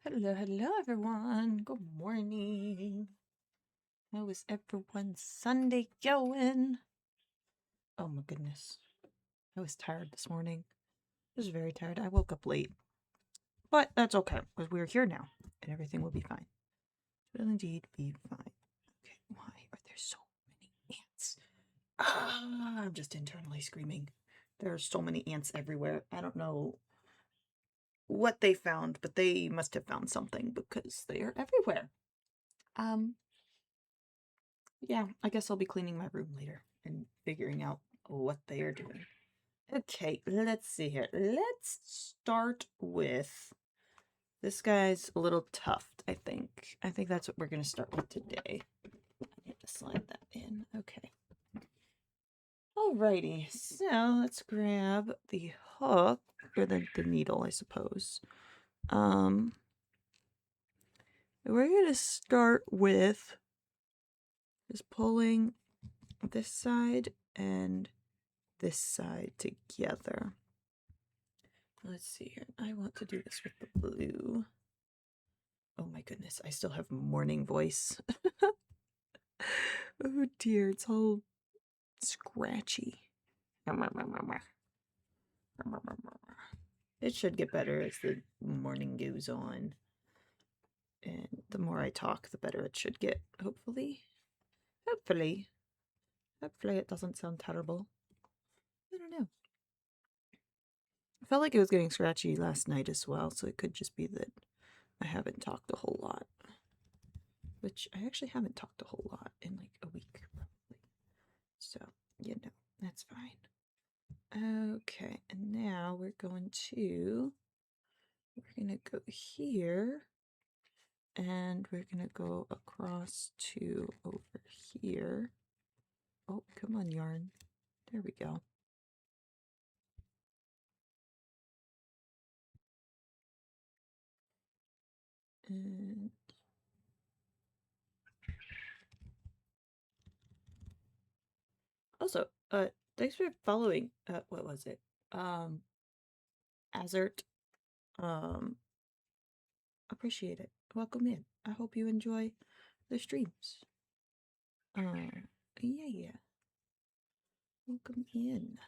Hello, hello everyone. Good morning. How is everyone's Sunday going? Oh my goodness. I was tired this morning. I was very tired. I woke up late. But that's okay, because we're here now, and everything will be fine. It will indeed be fine. Okay, why are there so many ants? I'm just internally screaming. There are so many ants everywhere. I don't know what they found, but they must have found something because they are everywhere. Yeah, I guess I'll be cleaning my room later and figuring out what they are doing. Okay, let's see here. Let's start with this guy's a little tuft, I think. I think that's what we're going to start with today. I need to slide that in. Okay. Alrighty, so let's grab the hook, or the needle, I suppose. We're going to start with just pulling this side and this side together. Let's see here. I want to do this with the blue. Oh my goodness, I still have morning voice. Oh dear, it's all scratchy. It should get better as the morning goes on. And the more I talk, the better it should get, hopefully. Hopefully. Hopefully it doesn't sound terrible. I don't know. I felt like it was getting scratchy last night as well, so it could just be that I haven't talked a whole lot. Which I actually haven't talked a whole lot in like a week, probably. So, you know, that's fine. Okay, and now we're gonna go here, and we're gonna go across to over here. Oh, come on, yarn. There we go. And also, thanks for following. What was it? Azert. Appreciate it. Welcome in. I hope you enjoy the streams. Yeah. Welcome in.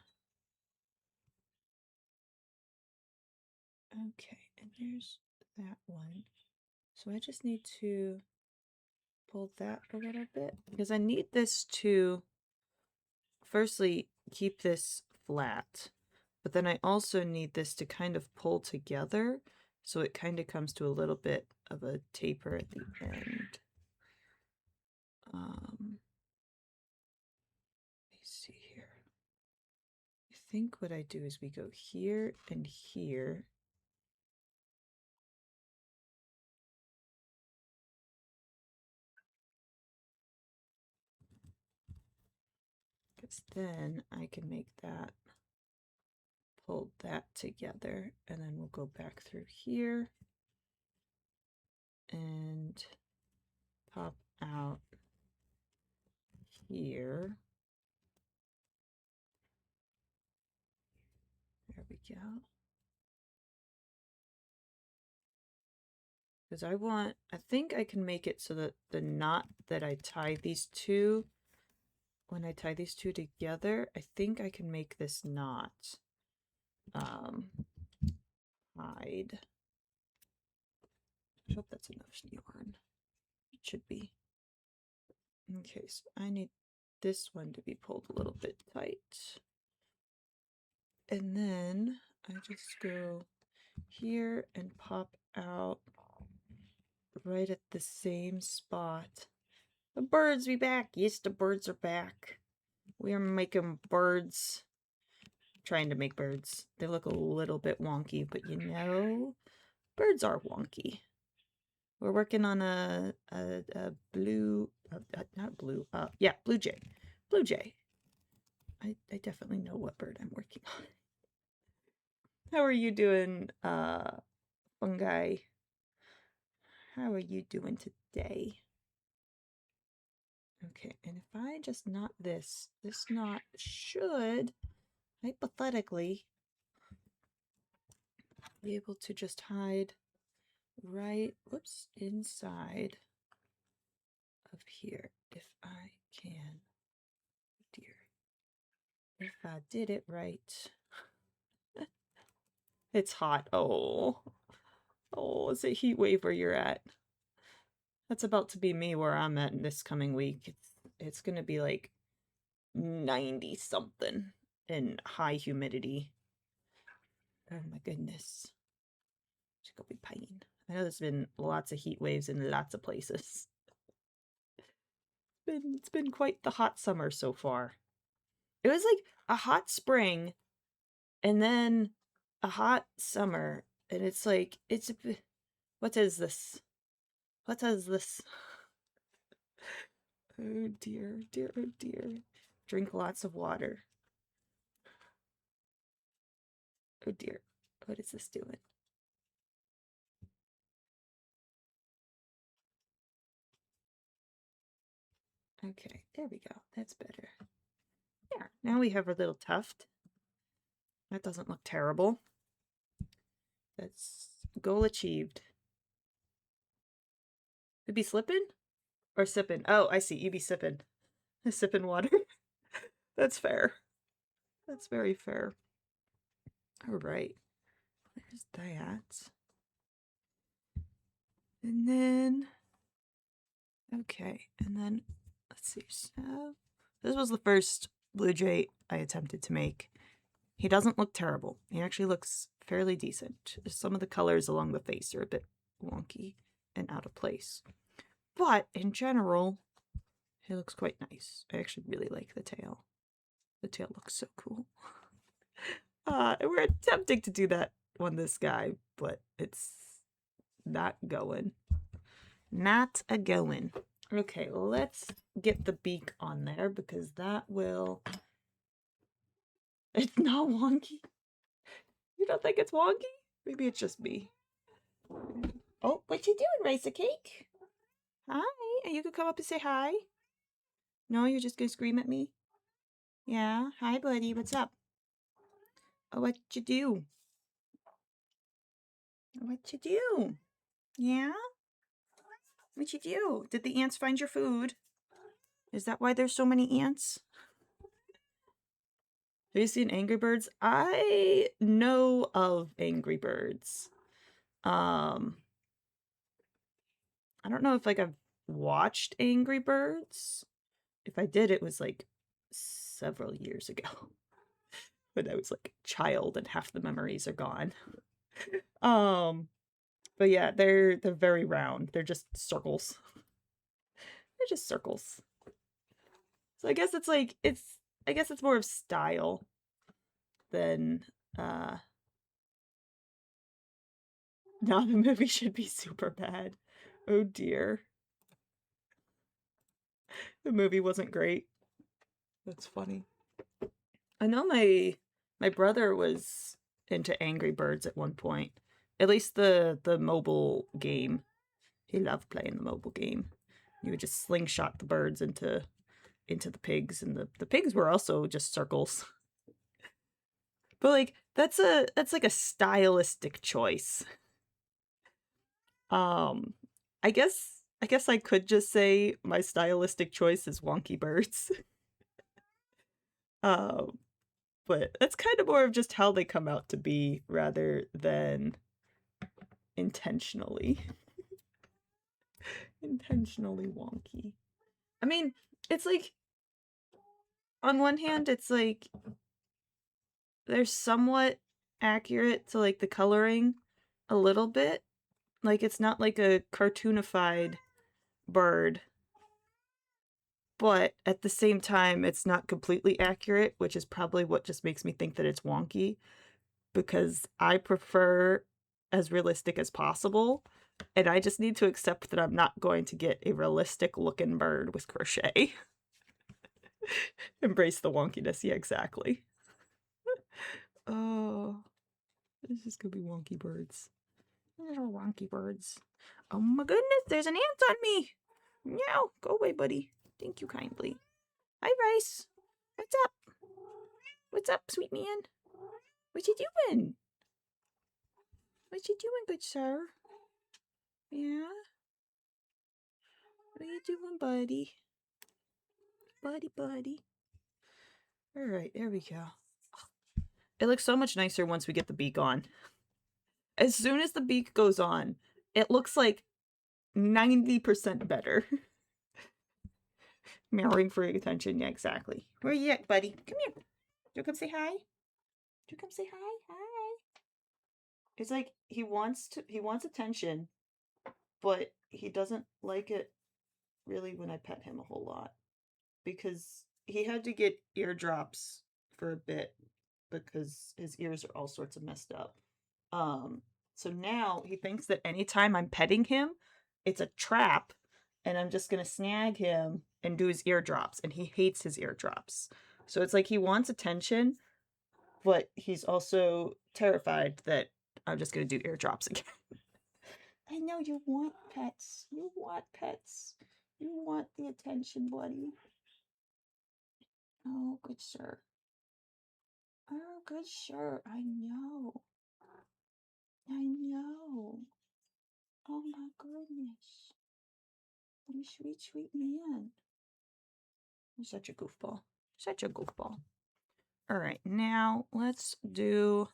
Okay, and there's that one. So I just need to pull that a little bit because I need this to firstly keep this flat, but then I also need this to kind of pull together so it kind of comes to a little bit of a taper at the end. Let me see here. I think what I do is we go here and here. Because then I can make that, pull that together, and then we'll go back through here and pop out here. There we go. Because I think I can make it so that the knot that I tie these two, when I tie these two together, I think I can make this knot hide. I hope that's enough yarn. It should be. Okay, so I need this one to be pulled a little bit tight. And then I just go here and pop out right at the same spot. The birds be back. Yes, the birds are back. We are making birds. Trying to make birds. They look a little bit wonky, but you know, birds are wonky. We're working on a blue, not blue, yeah, blue jay. Blue jay. I definitely know what bird I'm working on. How are you doing, Fungi? How are you doing today? Okay, and if I just knot this knot should, hypothetically, be able to just hide right, whoops, inside of here, if I can. Dear, if I did it right. It's hot. Oh, it's a heat wave where you're at. That's about to be me where I'm at this coming week. It's gonna be like 90 something and high humidity. Oh my goodness. It's gonna be pain. I know there's been lots of heat waves in lots of places. It's been quite the hot summer so far. It was like a hot spring and then a hot summer, and it's like what is this? What is this? Oh dear, dear, oh dear. Drink lots of water. Oh dear. What is this doing? Okay, there we go. That's better. There. Now we have our little tuft. That doesn't look terrible. That's goal achieved. You'd be slipping? Or sipping? Oh, I see. You'd be sipping. Sipping water. That's fair. That's very fair. All right. There's that. And then, okay. And then, let's see. So, this was the first Blue Jay I attempted to make. He doesn't look terrible. He actually looks fairly decent. Some of the colors along the face are a bit wonky and out of place. But in general, he looks quite nice. I actually really like the tail. The tail looks so cool. We're attempting to do that on this guy, but it's not going. Not a going. Okay, let's get the beak on there because that will... It's not wonky. You don't think it's wonky? Maybe it's just me. Oh, what you doing, Rice Cake? Hi. You could come up and say hi. No, you're just gonna scream at me? Yeah. Hi, buddy. What's up? Oh, what you do? What you do? Yeah? What you do? Did the ants find your food? Is that why there's so many ants? Have you seen Angry Birds? I know of Angry Birds. I don't know if I've watched Angry Birds. If I did, it was like several years ago when I was like a child and half the memories are gone. But yeah, they're very round. They're just circles. They're just circles. So I guess it's like I guess it's more of style than now the movie should be super bad. Oh dear. The movie wasn't great. That's funny. I know my brother was into Angry Birds at one point. At least the mobile game. He loved playing the mobile game. You would just slingshot the birds into the pigs, and the pigs were also just circles. But like that's like a stylistic choice. I guess I could just say my stylistic choice is Wonky Birds. But that's kind of more of just how they come out to be rather than intentionally. Intentionally wonky. I mean, it's like on one hand it's like they're somewhat accurate to like the coloring a little bit. Like it's not like a cartoonified bird, but at the same time it's not completely accurate, which is probably what just makes me think that it's wonky, because I prefer as realistic as possible, and I just need to accept that I'm not going to get a realistic looking bird with crochet. Embrace the wonkiness. Yeah, exactly. Oh, this is gonna be wonky birds. Little wonky birds. Oh my goodness, there's an ant on me. No, go away, buddy. Thank you kindly. Hi, Rice. What's up? What's up, sweet man? What you doing? What you doing, good sir? Yeah? What are you doing, buddy? Buddy. Alright, there we go. It looks so much nicer once we get the beak on. As soon as the beak goes on, it looks like 90% better. Meowing for attention, yeah, exactly. Where you at, buddy? Come here. Do you come say hi? Do you come say hi? Hi. It's like he wants attention, but he doesn't like it really when I pet him a whole lot. Because he had to get eardrops for a bit because his ears are all sorts of messed up. So now he thinks that anytime I'm petting him, it's a trap and I'm just gonna snag him and do his eardrops, and he hates his eardrops. So it's like he wants attention, but he's also terrified that I'm just gonna do eardrops again. I know you want pets. You want pets. You want the attention, buddy. Oh, good sir. Oh, good sir. I know. I know. Oh my goodness. You sweet, sweet man. You're such a goofball. Such a goofball. Alright, now let's do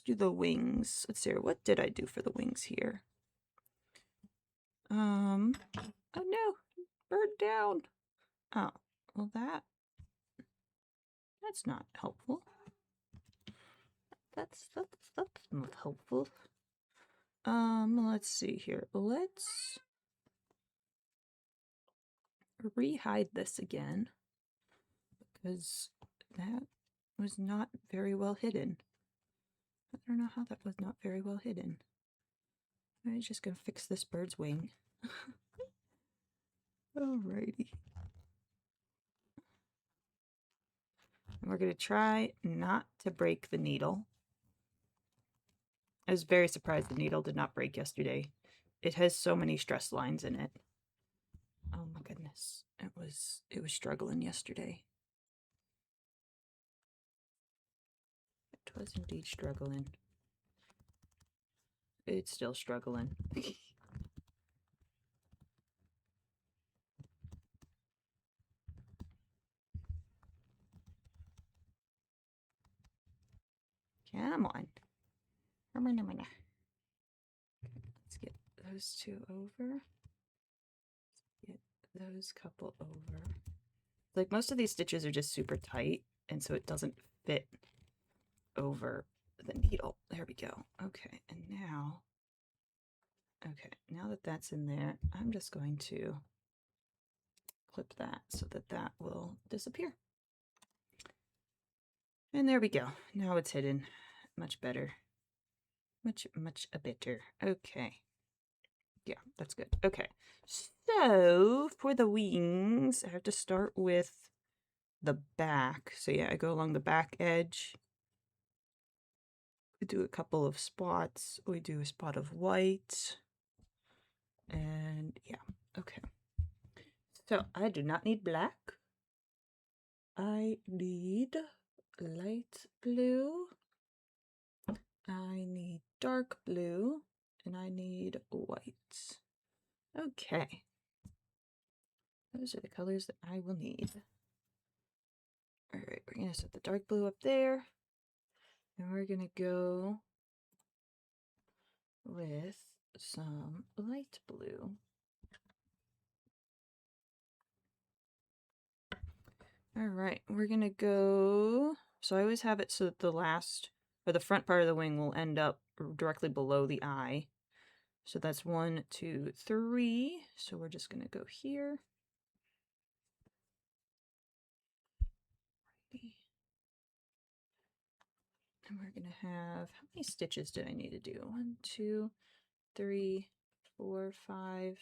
the wings. Let's see here. What did I do for the wings here? Oh no. Bird down. Oh, well that's not helpful. That's not helpful. Let's see here. Let's re-hide this again, because that was not very well hidden. I don't know how that was not very well hidden. I'm just gonna fix this bird's wing. Alrighty. And we're gonna try not to break the needle. I was very surprised the needle did not break yesterday. It has so many stress lines in it. Oh my goodness. It was struggling yesterday. It was indeed struggling. It's still struggling. Come on. Let's get those two over. Get those couple over. Like, most of these stitches are just super tight, and so it doesn't fit over the needle. There we go. Okay, and now that that's in there, I'm just going to clip that so that that will disappear. And there we go. Now it's hidden. Much better. Much better. Okay. Yeah, that's good. Okay. So, for the wings, I have to start with the back. So yeah, I go along the back edge. We do a couple of spots. We do a spot of white. And yeah, okay. So I do not need black. I need light blue. I need dark blue. And I need white. Okay. Those are the colors that I will need. Alright, we're going to set the dark blue up there. And we're going to go with some light blue. Alright, we're going to go... So I always have it so that the front part of the wing will end up directly below the eye. So that's 1, 2, 3. So we're just going to go here. And we're going to have... How many stitches do I need to do? 1, 2, 3, 4, 5,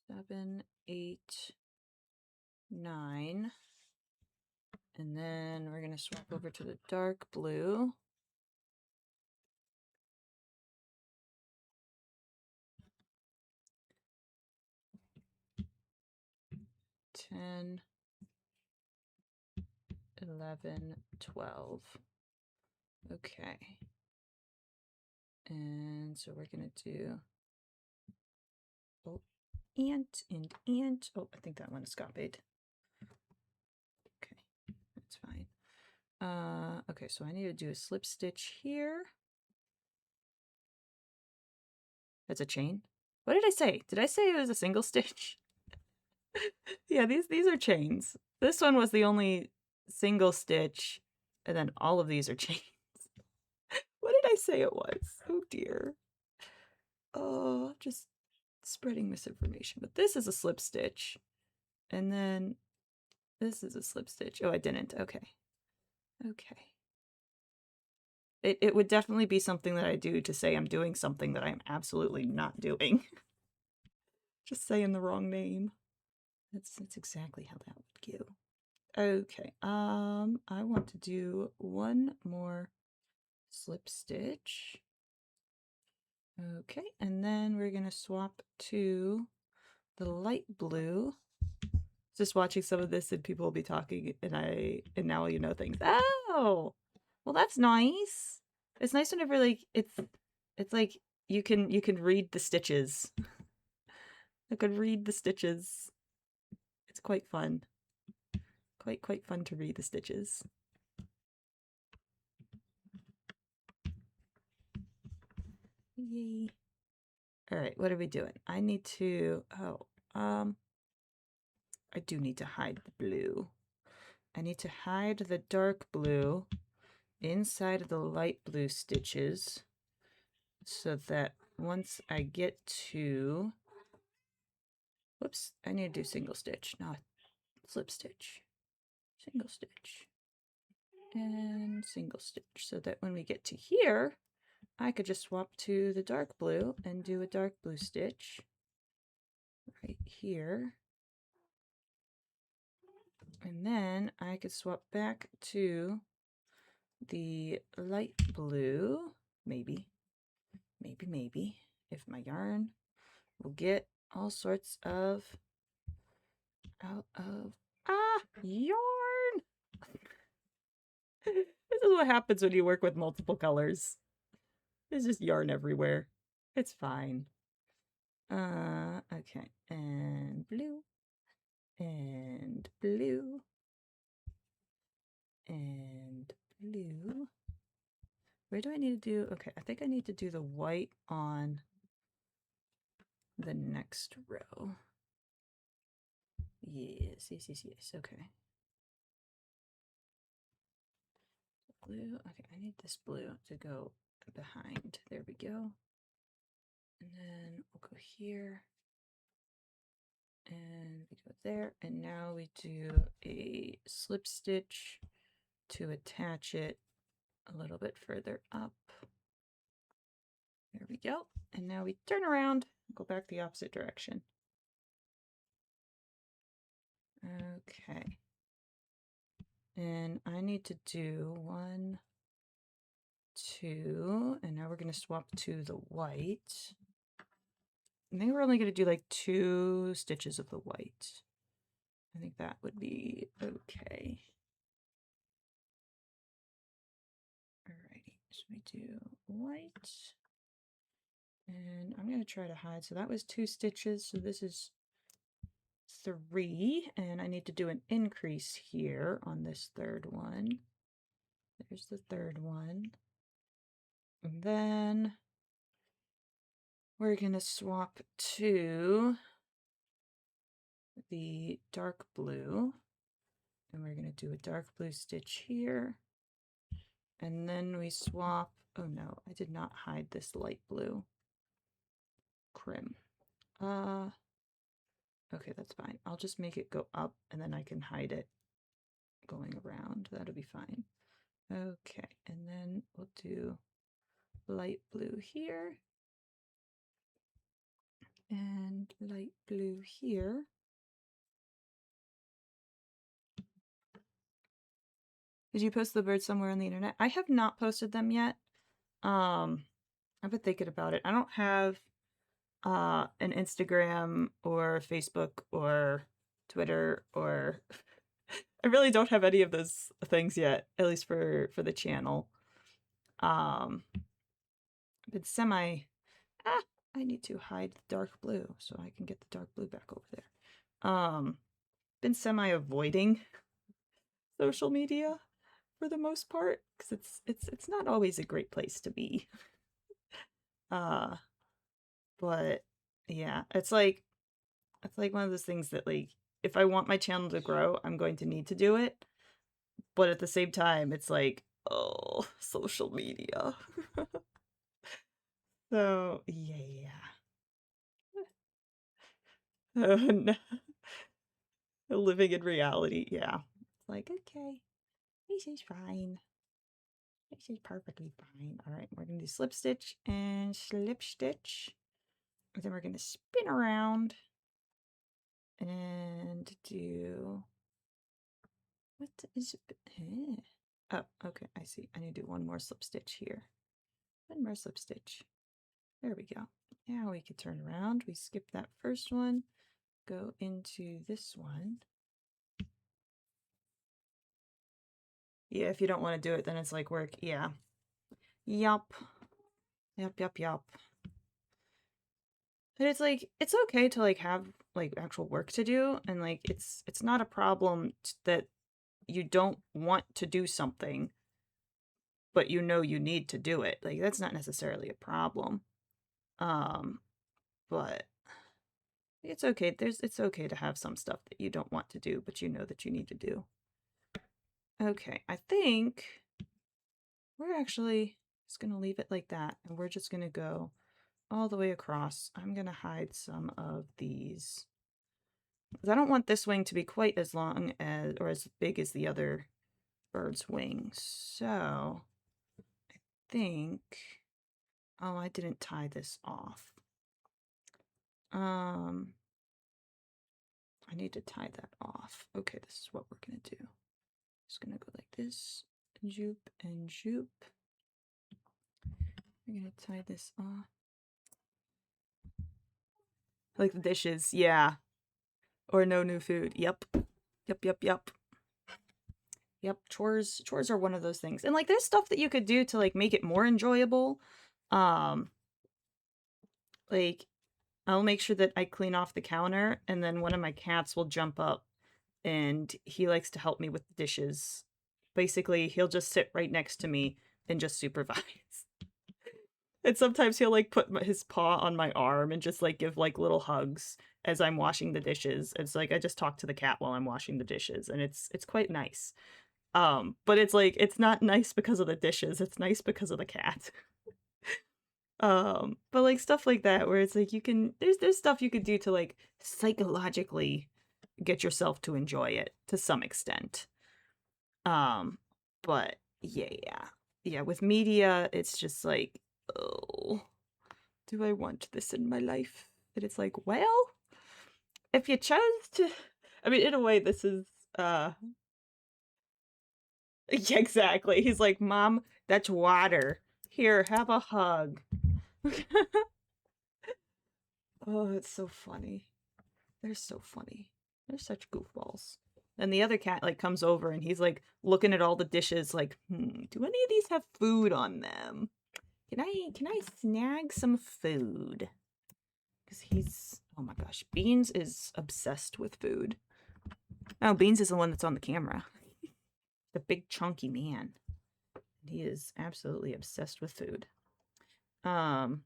7, 8, 9. And then we're going to swap over to the dark blue. $10, 11, 12. Okay. And And so we're going to do ant and ant. Oh, I think that one is copied. Okay, that's fine. Okay, so I need to do a slip stitch here. That's a chain. What did I say? Did I say it was a single stitch? Yeah, these are chains. This one was the only single stitch, and then all of these are chains. What did I say it was? Oh dear. Oh, just spreading misinformation. But this is a slip stitch. And then this is a slip stitch. Oh, I didn't. Okay. Okay. It would definitely be something that I do to say I'm doing something that I'm absolutely not doing. Just saying the wrong name. That's exactly how that would go. Okay, I want to do one more slip stitch. Okay, and then we're gonna swap to the light blue. Just watching some of this and people will be talking and now you know things. Oh, well that's nice. It's nice whenever like it's like you can read the stitches. I could read the stitches. It's quite fun. Quite fun to read the stitches. Yay. All right, what are we doing? I need to, I do need to hide the blue. I need to hide the dark blue inside of the light blue stitches so that once I get to, whoops, I need to do single stitch, not slip stitch. Single stitch and single stitch so that when we get to here, I could just swap to the dark blue and do a dark blue stitch right here. And then I could swap back to the light blue, maybe, if my yarn will get all sorts of out of, yarn! This is what happens when you work with multiple colors. There's just yarn everywhere. It's fine. Okay, and blue, and blue, and blue. Where do I need to do? Okay, I think I need to do the white on the next row. Yes. Okay. Blue. Okay, I need this blue to go behind. There we go. And then we'll go here. And we go there. And now we do a slip stitch to attach it a little bit further up. There we go. And now we turn around, go back the opposite direction. Okay. And I need to do 1, 2, and now we're going to swap to the white. I think we're only going to do like 2 stitches of the white. I think that would be okay. Alrighty, so we do white. And I'm going to try to hide. So that was 2 stitches. So this is 3. And I need to do an increase here on this third one. There's the third one. And then we're going to swap to the dark blue. And we're going to do a dark blue stitch here. And then we swap. Oh no, I did not hide this light blue. Crim. Okay, that's fine. I'll just make it go up and then I can hide it going around. That'll be fine. Okay, and then we'll do light blue here. And light blue here. Did you post the birds somewhere on the internet? I have not posted them yet. I've been thinking about it. I don't have an Instagram or Facebook or Twitter or I really don't have any of those things yet, at least for the channel. I've been I need to hide the dark blue so I can get the dark blue back over there. Been semi-avoiding social media for the most part because it's not always a great place to be. Uh, but yeah, it's like one of those things that like if I want my channel to grow, I'm going to need to do it. But at the same time, it's like, oh, social media. So yeah. No. Living in reality, yeah. It's like, okay, this is fine. This is perfectly fine. All right, we're gonna do slip stitch and slip stitch. And then we're gonna spin around and do, what is it? Oh, okay, I see. I need to do one more slip stitch here. One more slip stitch. There we go. Now we can turn around. We skip that first one, go into this one. Yeah, if you don't want to do it, then it's like work. Yeah. Yup. Yup, yup, yup. But it's like, it's okay to like have like actual work to do, and like it's not a problem that you don't want to do something, but you know you need to do it. Like that's not necessarily a problem. But it's okay. It's okay to have some stuff that you don't want to do, but you know that you need to do. Okay, I think we're actually just gonna leave it like that, and we're just gonna go all the way across. I'm gonna hide some of these, because I don't want this wing to be quite as long as, or as big as the other bird's wings. So I think, oh, I didn't tie this off. I need to tie that off. Okay, this is what we're gonna do. Just gonna go like this, zoop and zoop. We're gonna tie this off. Like the dishes, yeah. Or no new food. Yep. Yep, yep, yep. Yep, chores are one of those things. And like there's stuff that you could do to like make it more enjoyable. Like I'll make sure that I clean off the counter, and then one of my cats will jump up and he likes to help me with the dishes. Basically, he'll just sit right next to me and just supervise. And sometimes he'll like put his paw on my arm and just like give like little hugs as I'm washing the dishes. It's like I just talk to the cat while I'm washing the dishes, and it's quite nice. But it's like it's not nice because of the dishes, it's nice because of the cat. But like stuff like that where it's like you can there's stuff you could do to like psychologically get yourself to enjoy it to some extent. But yeah, with media it's just like, oh, do I want this in my life? And it's like, well, if you chose to, I mean, in a way this is yeah, exactly. He's like, Mom, that's water. Here, have a hug. Oh, it's so funny. They're so funny. They're such goofballs. And the other cat like comes over and he's like looking at all the dishes like, do any of these have food on them? Can I snag some food? Because he's, oh my gosh, Beans is obsessed with food. Oh, Beans is the one that's on the camera. The big chunky man. He is absolutely obsessed with food. But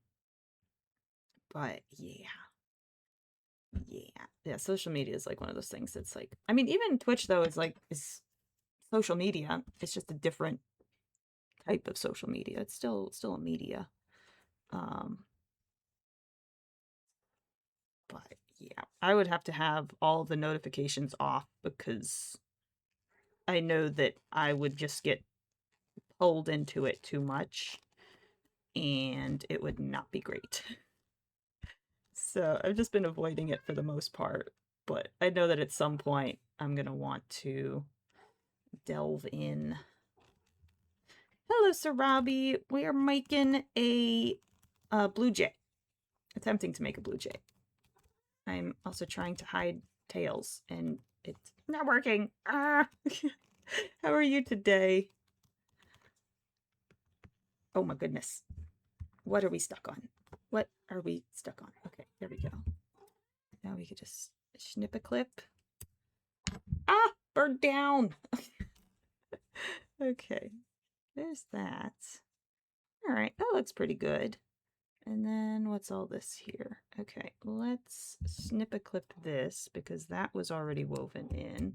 yeah, social media is like one of those things that's like, I mean, even Twitch though is social media. It's just a different type of social media. It's still a media. But yeah, I would have to have all the notifications off because I know that I would just get pulled into it too much and it would not be great. So I've just been avoiding it for the most part, but I know that at some point I'm going to want to delve in. Hello, Sir Robbie. We are making a blue jay. Attempting to make a blue jay. I'm also trying to hide tails, and it's not working. Ah! How are you today? Oh my goodness. What are we stuck on? What Are we stuck on? Okay, there we go. Now we could just snip a clip. Ah! Bird down! Okay, there's that. Alright, that looks pretty good. And then what's all this here? Okay, let's snip a clip this because that was already woven in.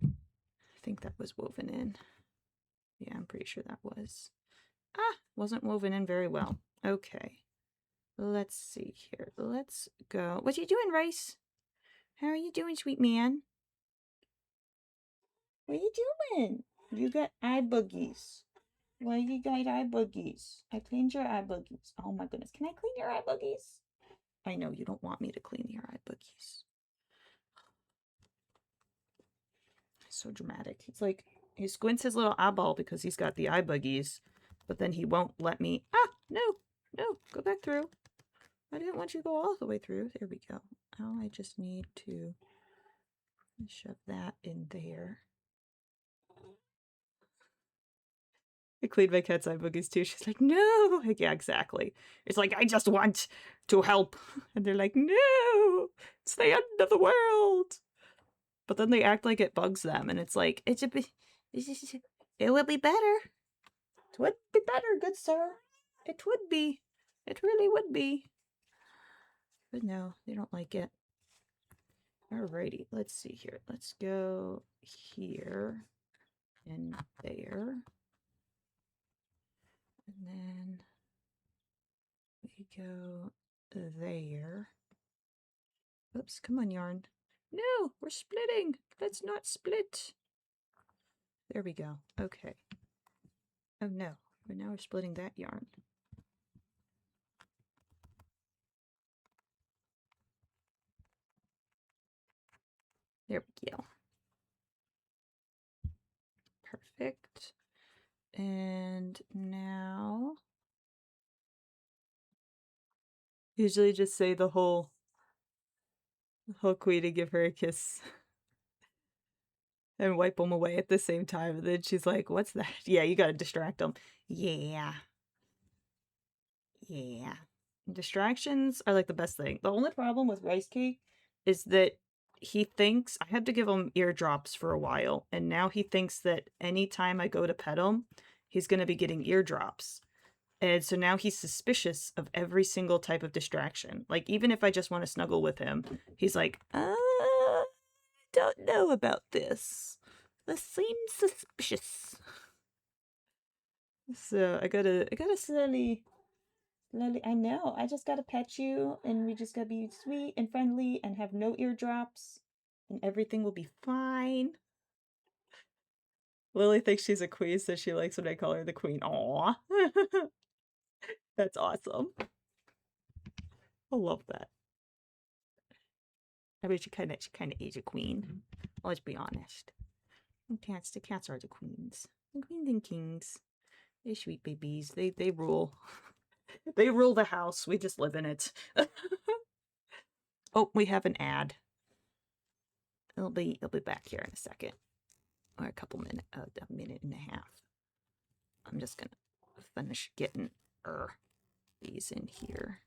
I think that was woven in. Yeah, I'm pretty sure that was. Ah, wasn't woven in very well. Okay, let's see here. Let's go. What are you doing, Rice? How are you doing, sweet man? What are you doing? You got eye boogies. Why you got eye boogies? I cleaned your eye boogies. Oh my goodness. Can I clean your eye boogies? I know you don't want me to clean your eye boogies. So dramatic. It's like he squints his little eyeball because he's got the eye boogies, but then he won't let me. Ah, no, no, go back through. I didn't want you to go all the way through. There we go. Now I just need to shove that in there. I cleaned my cat's eye boogies too. She's like, no. Like, yeah, exactly. It's like, I just want to help. And they're like, no, it's the end of the world. But then they act like it bugs them. And it's like, it will be better. It would be better, good sir. It would be. It really would be. But no, they don't like it. Alrighty, let's see here. Let's go here and there. And then we go there. Oops, come on, yarn. No, we're splitting. Let's not split. There we go. Okay. Oh no, but now we're splitting that yarn. There we go. Perfect. And now usually just say the whole queen and give her a kiss and wipe them away at the same time. And then she's like, what's that? Yeah, you gotta distract them. Yeah. Yeah. Distractions are like the best thing. The only problem with Rice Cake is that he thinks I had to give him eardrops for a while, and now he thinks that anytime I go to pet him, he's going to be getting eardrops. And so now he's suspicious of every single type of distraction. Like, even if I just want to snuggle with him, he's like, don't know about this. This seems suspicious. So I gotta slowly, I know. I just gotta pet you, and we just gotta be sweet and friendly and have no eardrops, and everything will be fine. Lily thinks she's a queen, so she likes when I call her the queen. Aw. That's awesome. I love that. I mean, she kind of is a queen. Let's be honest. The cats are the queens. The queens and kings. They're sweet babies. They rule. They rule the house. We just live in it. Oh, we have an ad. It'll be back here in a second. Or a minute and a half. I'm just gonna finish getting these in here.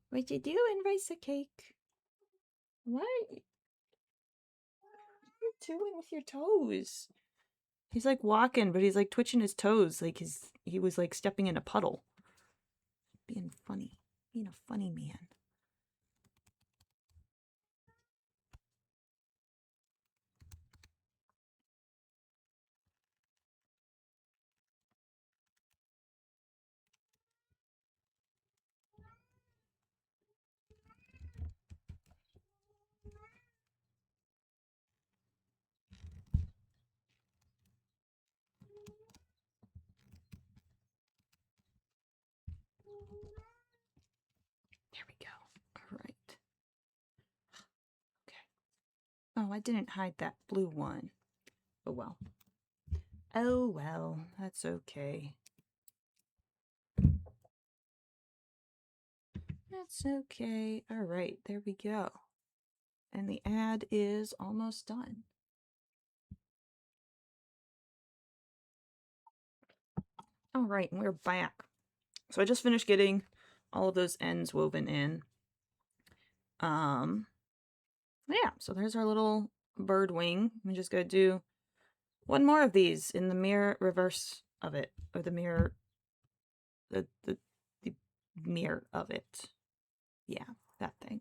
What you doing, Rice Cake? What? You're doing with your toes? He's like walking, but he's like twitching his toes, like he was like stepping in a puddle. Being funny. Being a funny man. There we go. All right. Okay. Oh, I didn't hide that blue one. Oh well. Oh well, that's okay. That's okay. All right, there we go. And the ad is almost done. All right, we're back. So I just finished getting all of those ends woven in. Yeah, so there's our little bird wing. We just gotta do one more of these in the mirror reverse of it, or the mirror, the mirror of it. Yeah, that thing.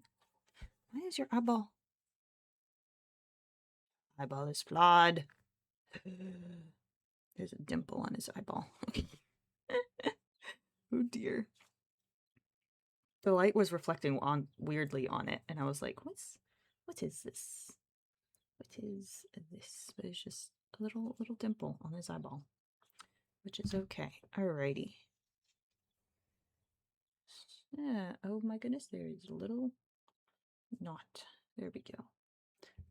Why is your eyeball? Eyeball is flawed. There's a dimple on his eyeball. Oh dear. The light was reflecting on weirdly on it, and I was like, what is this? What is this? But it's just a little dimple on his eyeball, which is okay. Alrighty. Yeah. Oh my goodness, there's a little knot. There we go.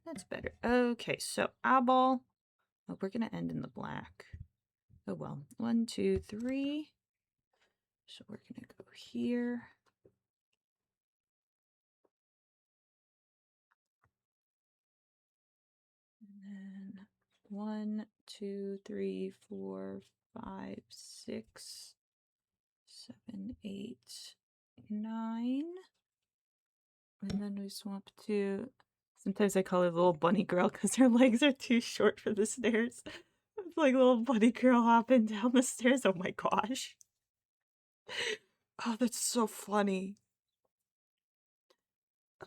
That's better. Okay, so eyeball. Oh, we're gonna end in the black. Oh well. 1, 2, 3. So we're gonna go here. And then 1, 2, 3, 4, 5, 6, 7, 8, 9. And then we swap to, sometimes I call her little bunny girl because her legs are too short for the stairs. It's like little bunny girl hopping down the stairs. Oh my gosh. Oh, that's so funny.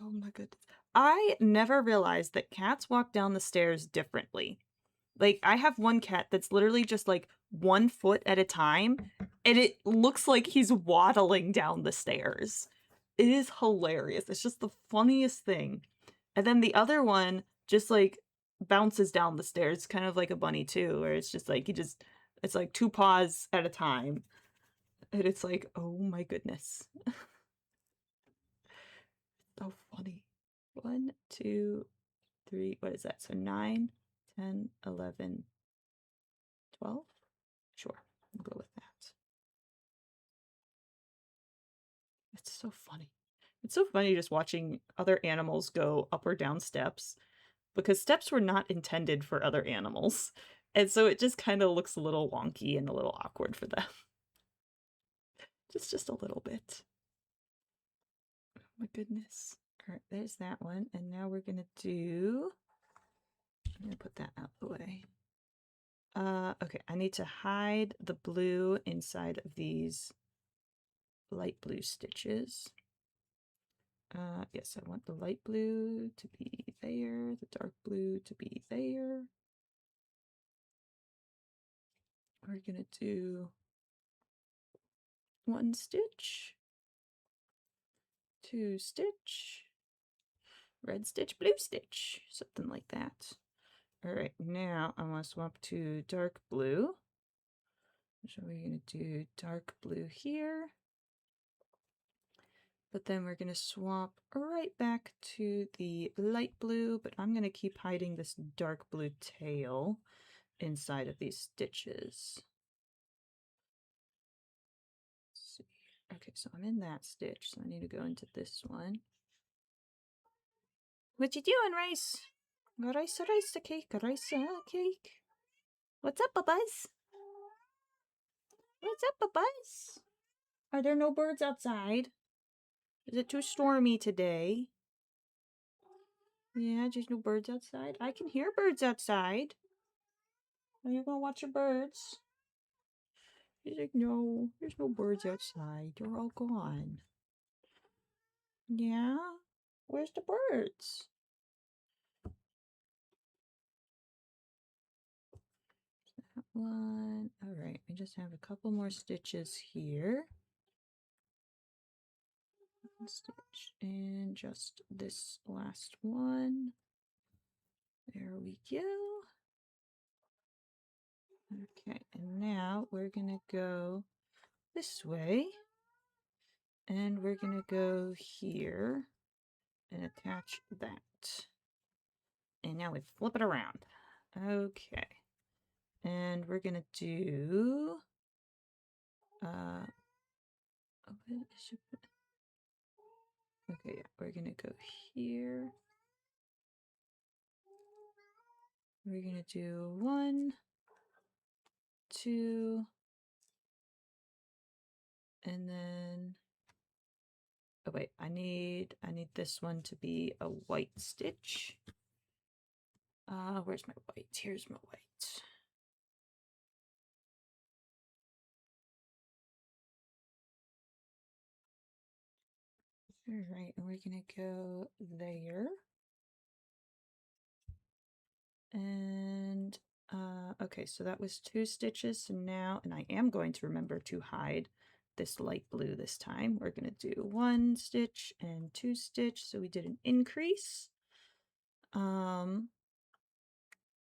Oh my goodness. I never realized that cats walk down the stairs differently. Like, I have one cat that's literally just like 1 foot at a time, and it looks like he's waddling down the stairs. It is hilarious. It's just the funniest thing. And then the other one just like bounces down the stairs, kind of like a bunny too, where it's just like it's like 2 paws at a time. And it's like, oh my goodness. So funny. 1, 2, 3, what is that? So 9, 10, 11, 12? Sure, we'll go with that. It's so funny. It's so funny just watching other animals go up or down steps, because steps were not intended for other animals. And so it just kind of looks a little wonky and a little awkward for them. Just a little bit. Oh my goodness. All right, there's that one. And now we're going to do, I'm going to put that out the way. Okay, I need to hide the blue inside of these light blue stitches. Yes, I want the light blue to be there, the dark blue to be there. We're gonna do 1 stitch, 2 stitch, red stitch, blue stitch, something like that. All right, now I want to swap to dark blue. So we're gonna do dark blue here. But then we're going to swap right back to the light blue, but I'm going to keep hiding this dark blue tail inside of these stitches. Let's see. Okay, so I'm in that stitch, so I need to go into this one. What you doing, Rice? Rice, rice, a cake, rice, a cake. What's up, Bubba's? What's up, Bubba's? Are there no birds outside? Is it too stormy today? Yeah, just no birds outside. I can hear birds outside. Are you gonna watch your birds? He's like, no, there's no birds outside. They're all gone. Yeah? Where's the birds? That one. Alright, I just have a couple more stitches here. 1 stitch and just this last one. There we go. Okay, and now we're gonna go this way. And we're gonna go here and attach that. And now we flip it around. Okay. And we're gonna do okay, yeah, we're gonna go here. We're gonna do 1, 2, And then, oh wait, I need this one to be a white stitch. Where's my white? Here's my white. All right, and we're gonna go there. And okay, so that was 2 stitches. So now, and I am going to remember to hide this light blue this time. We're gonna do 1 stitch and 2 stitch. So we did an increase.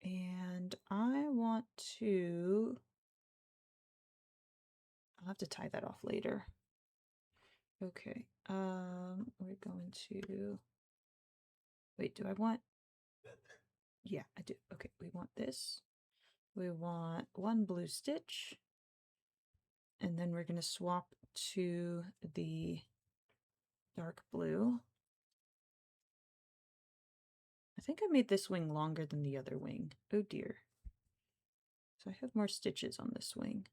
And I want to, I'll have to tie that off later. Okay, we're going to, wait, do I want, yeah, I do. Okay, we want this. We want 1 blue stitch, and then we're going to swap to the dark blue. I think I made this wing longer than the other wing. Oh dear. So I have more stitches on this wing.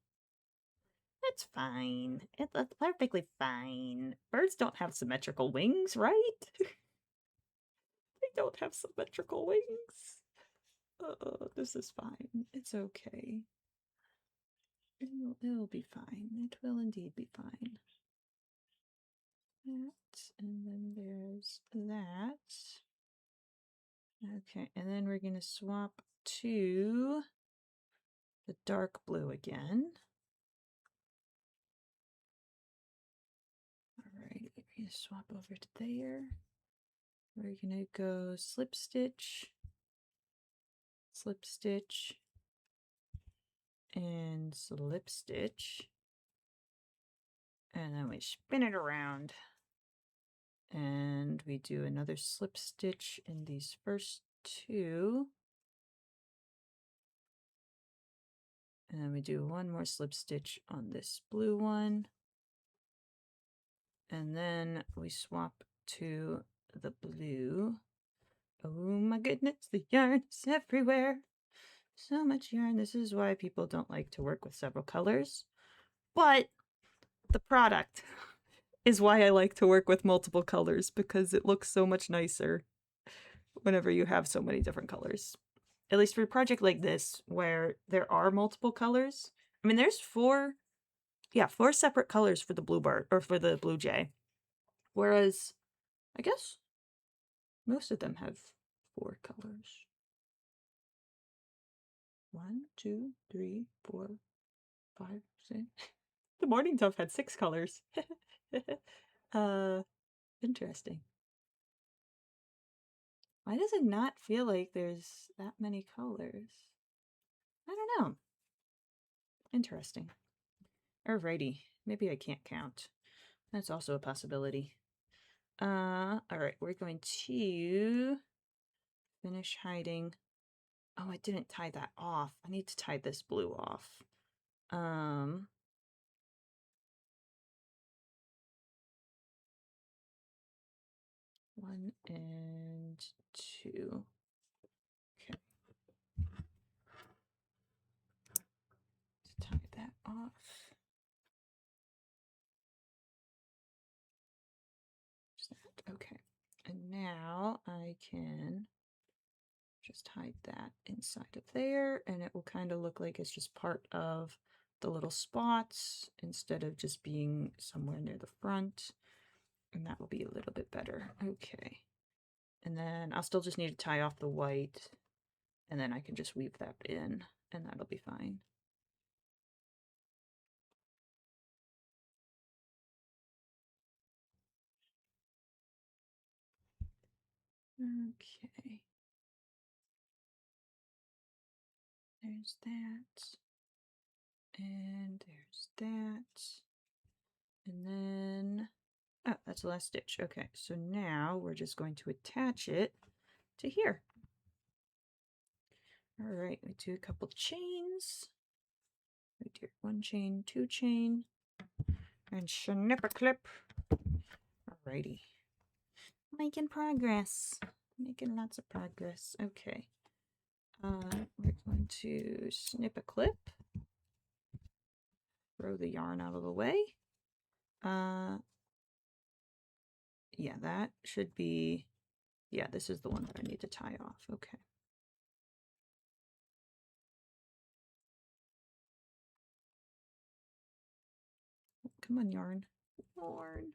That's fine. That's perfectly fine. Birds don't have symmetrical wings, right? They don't have symmetrical wings. This is fine. It's okay. It'll be fine. It will indeed be fine. That, and then there's that. Okay, and then we're going to swap to the dark blue again. Alrighty, we're going to swap over to there. We're going to go slip stitch, and slip stitch. And then we spin it around. And we do another slip stitch in these first 2. And then we do 1 more slip stitch on this blue one. And then we swap to the blue. Oh my goodness, the yarn is everywhere. So much yarn. This is why people don't like to work with several colors. But the product is why I like to work with multiple colors, because it looks so much nicer whenever you have so many different colors. At least for a project like this, where there are multiple colors. I mean, there's 4 separate colors for the bluebird, or for the blue jay. Whereas, I guess most of them have 4 colors. 1, 2, 3, 4, 5, 6. The morning dove had 6 colors. Interesting. Why does it not feel like there's that many colors? I don't know. Interesting. Alrighty. Maybe I can't count. That's also a possibility. Alright, we're going to finish hiding. Oh, I didn't tie that off. I need to tie this blue off. 1 and 2. Okay. Let's tie that off. Okay. And now I can just hide that inside of there, and it will kind of look like it's just part of the little spots instead of just being somewhere near the front. And that will be a little bit better. Okay. And then I'll still just need to tie off the white, and then I can just weave that in, and that'll be fine. Okay. There's that. And there's that. And then, oh, that's the last stitch. Okay, so now we're just going to attach it to here. All right, we do a couple chains. We do 1 chain, 2 chain, and snip a clip. Alrighty. Making progress. Making lots of progress. Okay. We're going to snip a clip. Throw the yarn out of the way. Yeah, that should be, yeah, this is the one that I need to tie off. Okay. Come on, yarn. Yarn.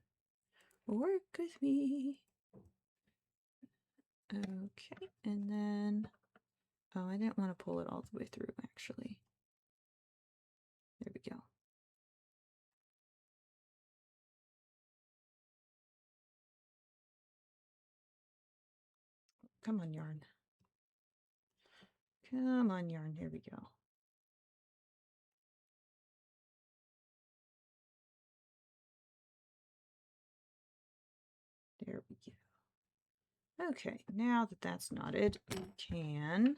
Work with me. Okay, and then, oh, I didn't want to pull it all the way through, actually. There we go. Come on, yarn. Come on, yarn. Here we go. There we go. Okay, now that that's knotted, we can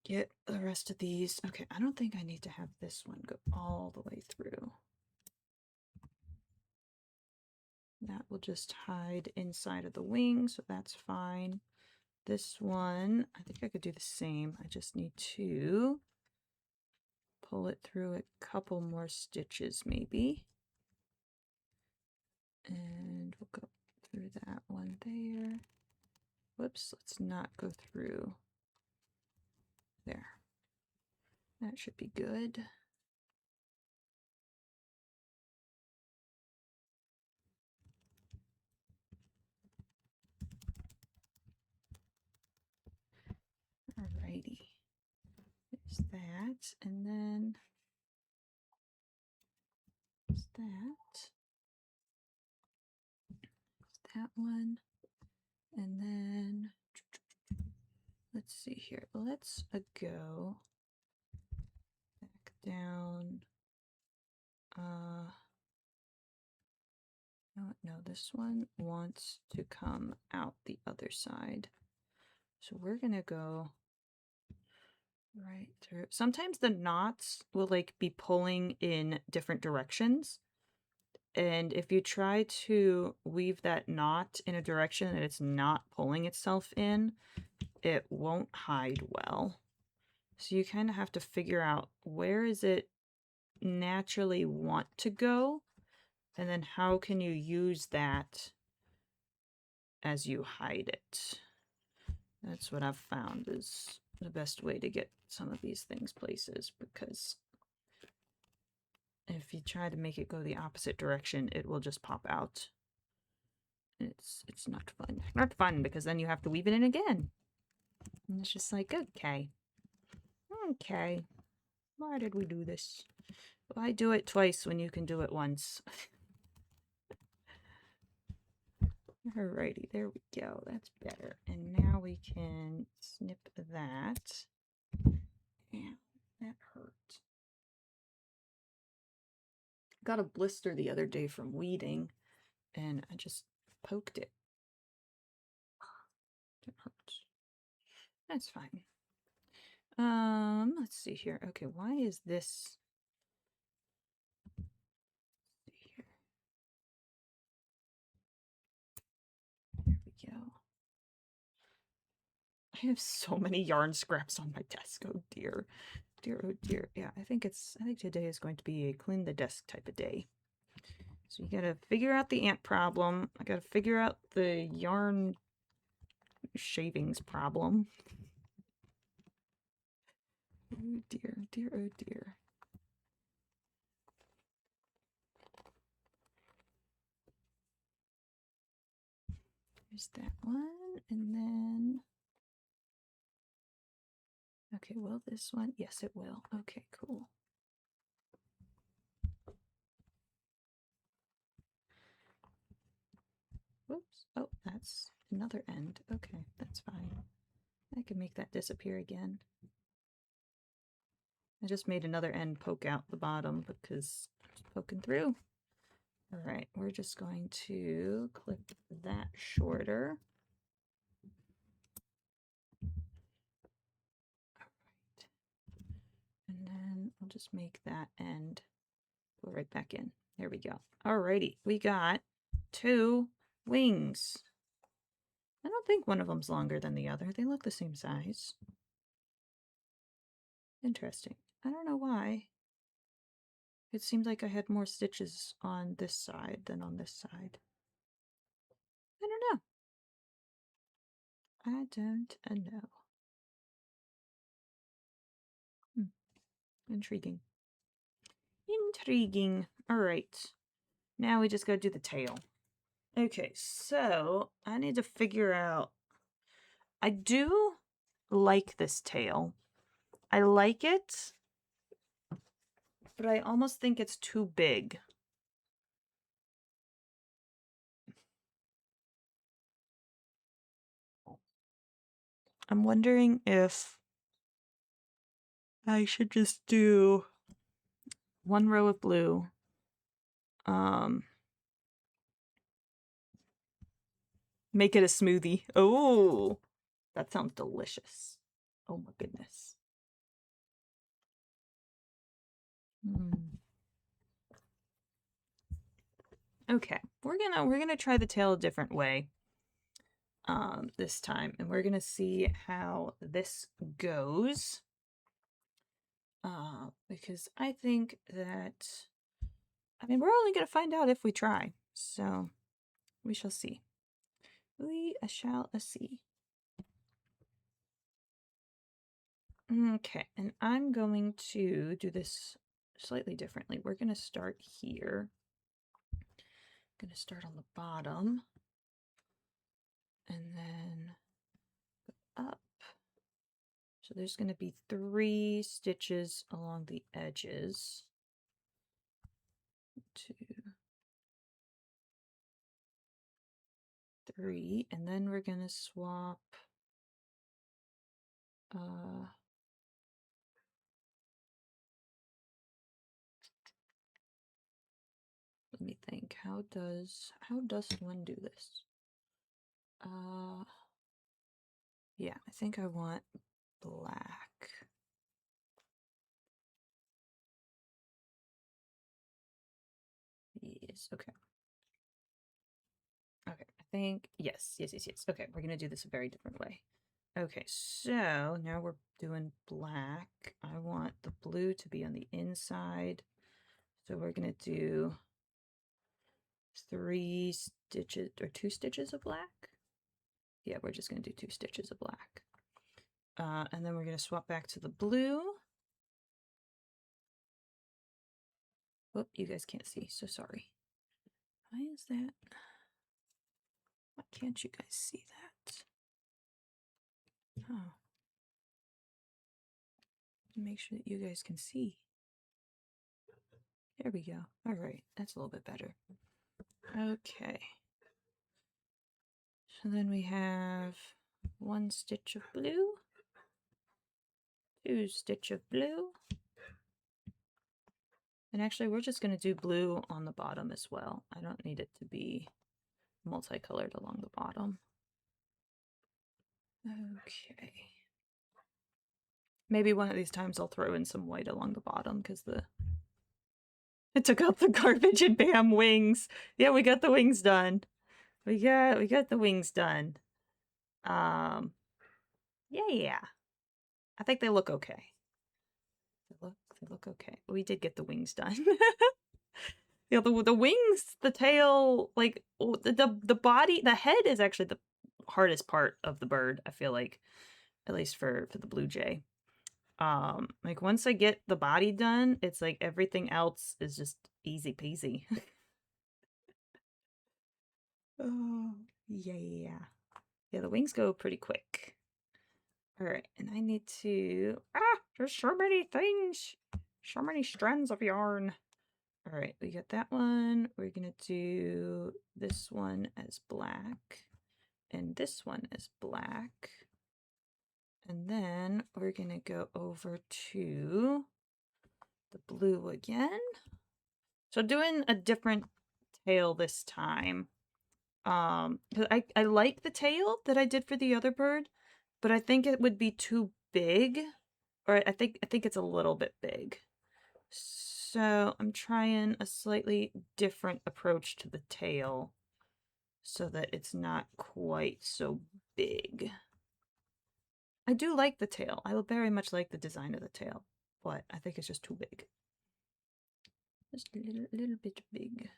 get the rest of these. Okay, I don't think I need to have this one go all the way through. That will just hide inside of the wing, so that's fine. This one, I think I could do the same. I just need to pull it through a couple more stitches, maybe. And we'll go through that one there. Whoops, let's not go through there. That should be good. Alrighty. There's that, and then there's that one, and then let's see here. Let's go back down. No, this one wants to come out the other side. So we're gonna go right through. Sometimes the knots will like be pulling in different directions. And if you try to weave that knot in a direction that it's not pulling itself in, it won't hide well. So you kind of have to figure out where is it naturally want to go, and then how can you use that as you hide it. That's what I've found is the best way to get some of these things places, because if you try to make it go the opposite direction, it will just pop out. It's not fun. Not fun, because then you have to weave it in again. And it's just like, okay. Okay. Why did we do this? Why do it twice when you can do it once? Alrighty, there we go. That's better. And now we can snip that. Yeah, that hurt. Got a blister the other day from weeding, and I just poked it. It hurts. That's fine. Let's see here. Okay, why is this? Let's see here. There we go. I have so many yarn scraps on my desk. Oh dear. Dear, oh dear. Yeah, I think today is going to be a clean the desk type of day. So you gotta figure out the ant problem. I gotta figure out the yarn shavings problem. Oh dear, dear, oh dear. There's that one, and then... Okay, will this one? Yes, it will. Okay, cool. Whoops. Oh, that's another end. Okay, that's fine. I can make that disappear again. I just made another end poke out the bottom because it's poking through. All right, we're just going to clip that shorter. All right. And then I'll just make that end go right back in. There we go. Alrighty, we got 2 wings. I don't think one of them's longer than the other. They look the same size. Interesting. I don't know why. It seemed like I had more stitches on this side than on this side. I don't know. I don't know. Intriguing. Intriguing. All right. Now we just gotta do the tail. Okay, so I need to figure out. I do like this tail. I like it, but I almost think it's too big. I'm wondering if I should just do one row of blue. Make it a smoothie. Oh, that sounds delicious. Oh my goodness. Okay, we're gonna try the tail a different way this time, and we're gonna see how this goes. Because I think that, I mean, we're only gonna find out if we try, so we shall see. We shall see. Okay, and I'm going to do this slightly differently. We're gonna start here. Gonna start on the bottom and then go up. So there's going to be 3 stitches along the edges. 2, 3, and then we're going to swap let me think. How does one do this? Yeah, I think I want black. Yes, okay. Okay, I think, yes. Okay, we're gonna do this a very different way. Okay, so now we're doing black. I want the blue to be on the inside. So we're gonna do 3 stitches or 2 stitches of black. Yeah, we're just gonna do 2 stitches of black. And then we're gonna swap back to the blue. Oh, you guys can't see, so sorry. Why is that? Why can't you guys see that? Oh. Make sure that you guys can see. There we go. All right, that's a little bit better. Okay. So then we have 1 stitch of blue, 2 stitch of blue. And actually, we're just going to do blue on the bottom as well. I don't need it to be multicolored along the bottom. Okay. Maybe one of these times I'll throw in some white along the bottom because it took out the garbage and bam, wings. Yeah, we got the wings done. We got the wings done. Yeah. I think they look okay. They look okay. We did get the wings done. Yeah, the wings, the tail, like the body, the head is actually the hardest part of the bird, I feel like, at least for the blue jay. Like once I get the body done, it's like everything else is just easy peasy. Oh, yeah. Yeah, the wings go pretty quick. All right, and I need to, there's so many things. So many strands of yarn. All right, we got that one. We're gonna do this one as black and this one as black. And then we're gonna go over to the blue again. So doing a different tail this time. 'Cause I like the tail that I did for the other bird, but I think it would be too big, or I think it's a little bit big. So I'm trying a slightly different approach to the tail so that it's not quite so big. I do like the tail. I very much like the design of the tail, but I think it's just too big. Just a little bit big.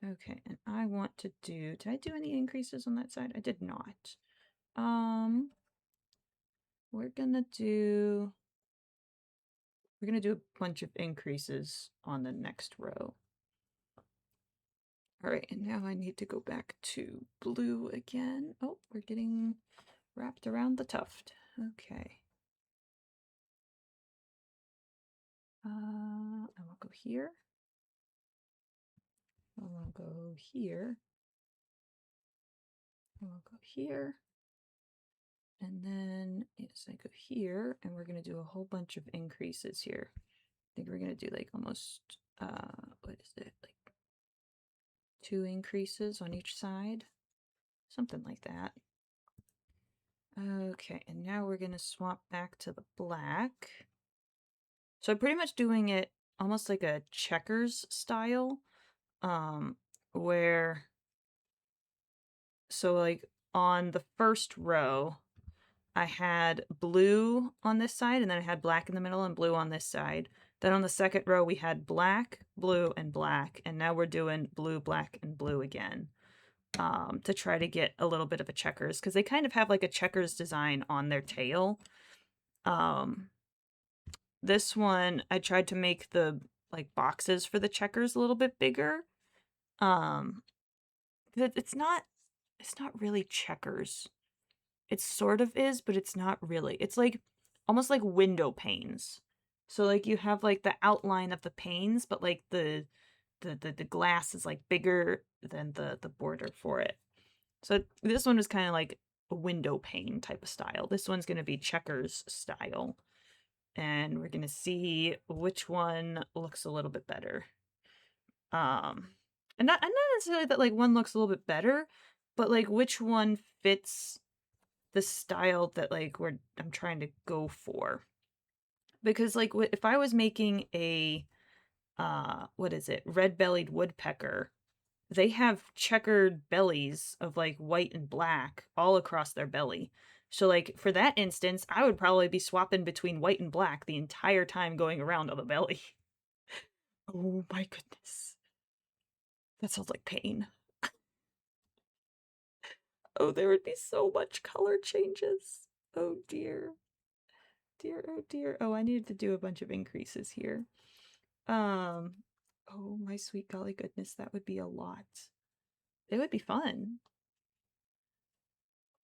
Okay, and I want to do, did I do any increases on that side? I did not. We're gonna do a bunch of increases on the next row. All right, and now I need to go back to blue again. Oh, we're getting wrapped around the tuft. Okay. I will go here. I will go here. I will go here. And then, yes, I go here, and we're going to do a whole bunch of increases here. I think we're going to do like almost, what is it? Like 2 increases on each side. Something like that. Okay, and now we're going to swap back to the black. So I'm pretty much doing it almost like a checkers style, where, so like on the first row, I had blue on this side, and then I had black in the middle and blue on this side. Then on the second row, we had black, blue, and black, and now we're doing blue, black, and blue again, to try to get a little bit of a checkers, because they kind of have like a checkers design on their tail. This one, I tried to make the like boxes for the checkers a little bit bigger. It's not really checkers. It sort of is, but it's not really. It's like almost like window panes. So like you have like the outline of the panes, but like the glass is like bigger than the border for it. So this one is kind of like a window pane type of style. This one's going to be checkers style. And we're going to see which one looks a little bit better. And not necessarily that like one looks a little bit better, but like which one fits the style that like I'm trying to go for. Because like if I was making a what is it, red-bellied woodpecker, they have checkered bellies of like white and black all across their belly. So like for that instance, I would probably be swapping between white and black the entire time going around on the belly. Oh my goodness. That sounds like pain. Oh, there would be so much color changes. Oh dear. Dear, oh dear. Oh, I needed to do a bunch of increases here. Oh my sweet golly goodness, that would be a lot. It would be fun.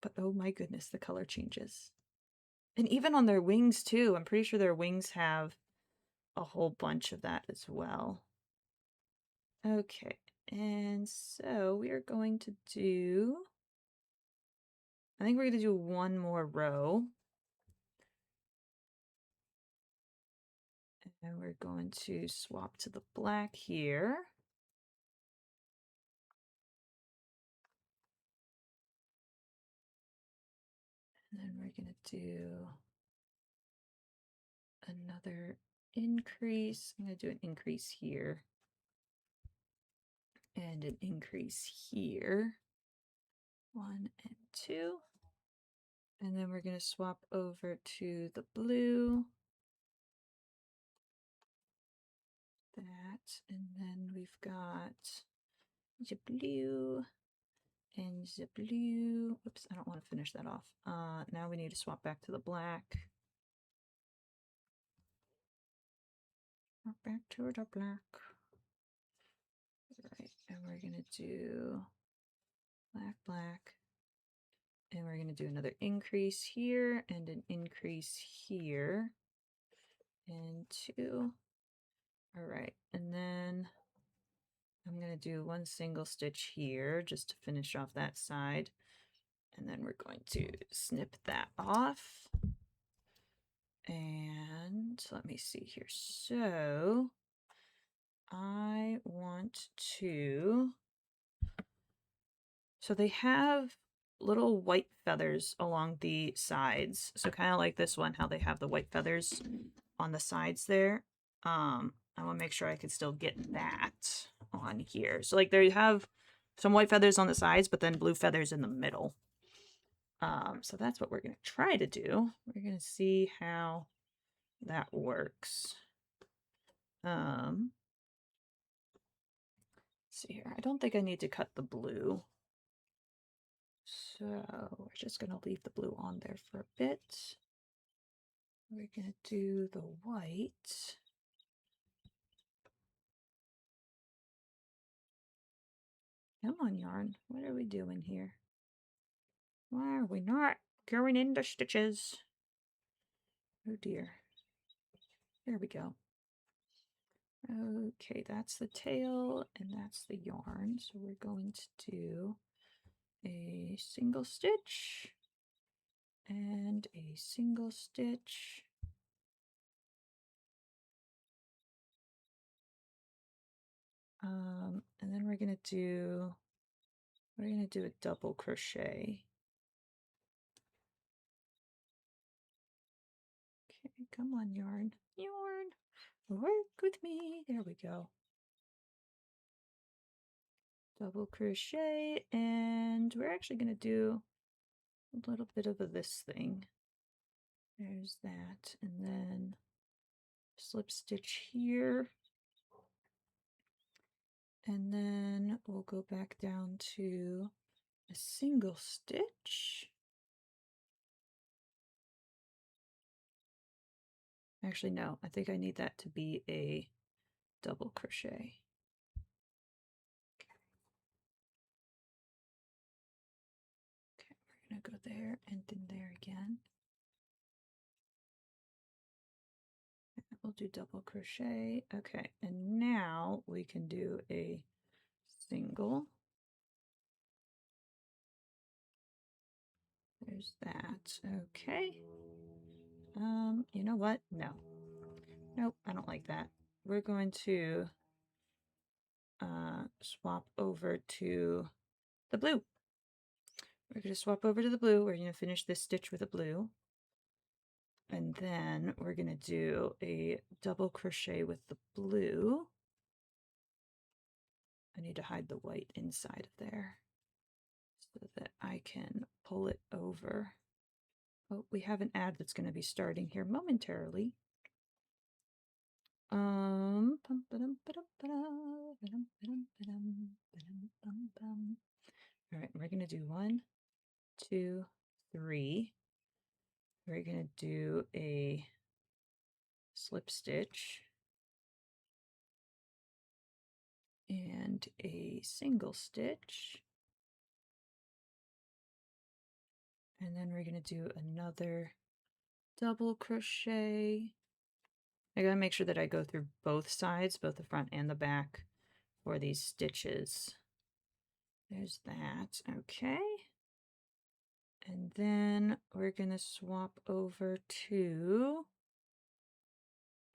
But oh my goodness, the color changes. And even on their wings too. I'm pretty sure their wings have a whole bunch of that as well. Okay, and so we are going to do, I think we're going to do one more row. And we're going to swap to the black here. And then we're going to do another increase. I'm going to do an increase here. And an increase here. 1 and 2. And then we're going to swap over to the blue. That. And then we've got the blue and the blue. Oops, I don't want to finish that off. Now we need to swap back to the black. Back to the black. Right, and we're going to do black, black. And we're going to do another increase here and an increase here. And 2. All right, and then I'm going to do 1 single stitch here just to finish off that side. And then we're going to snip that off. And let me see here. So I want to, so they have little white feathers along the sides. So kind of like this one, how they have the white feathers on the sides there. I want to make sure I can still get that on here. So like there you have some white feathers on the sides, but then blue feathers in the middle. So that's what we're going to try to do. We're going to see how that works. see here. I don't think I need to cut the blue. So we're just going to leave the blue on there for a bit. We're going to do the white. Come on, yarn. What are we doing here? Why are we not going into stitches? Oh dear. There we go. Okay, that's the tail and that's the yarn. So we're going to do a single stitch and a single stitch. And then we're gonna do a double crochet. Okay, come on, yarn. Yarn. Work with me. There we go. Double crochet, and we're actually gonna do a little bit of this thing. There's that, and then slip stitch here. And then we'll go back down to a single stitch. Actually, no, I think I need that to be a double crochet. Okay, we're gonna go there and then there again. We'll do double crochet. Okay, and now we can do a single. There's that. Okay. You know what? No. Nope, I don't like that. We're going to swap over to the blue. We're going to swap over to the blue. We're going to finish this stitch with a blue. And then we're going to do a double crochet with the blue. I need to hide the white inside of there so that I can pull it over. Oh, we have an ad that's going to be starting here momentarily. All right, we're going to do 1, 2, 3. We're going to do a slip stitch and a single stitch. And then we're going to do another double crochet. I gotta make sure that I go through both sides, both the front and the back, for these stitches. There's that. Okay. And then we're gonna swap over to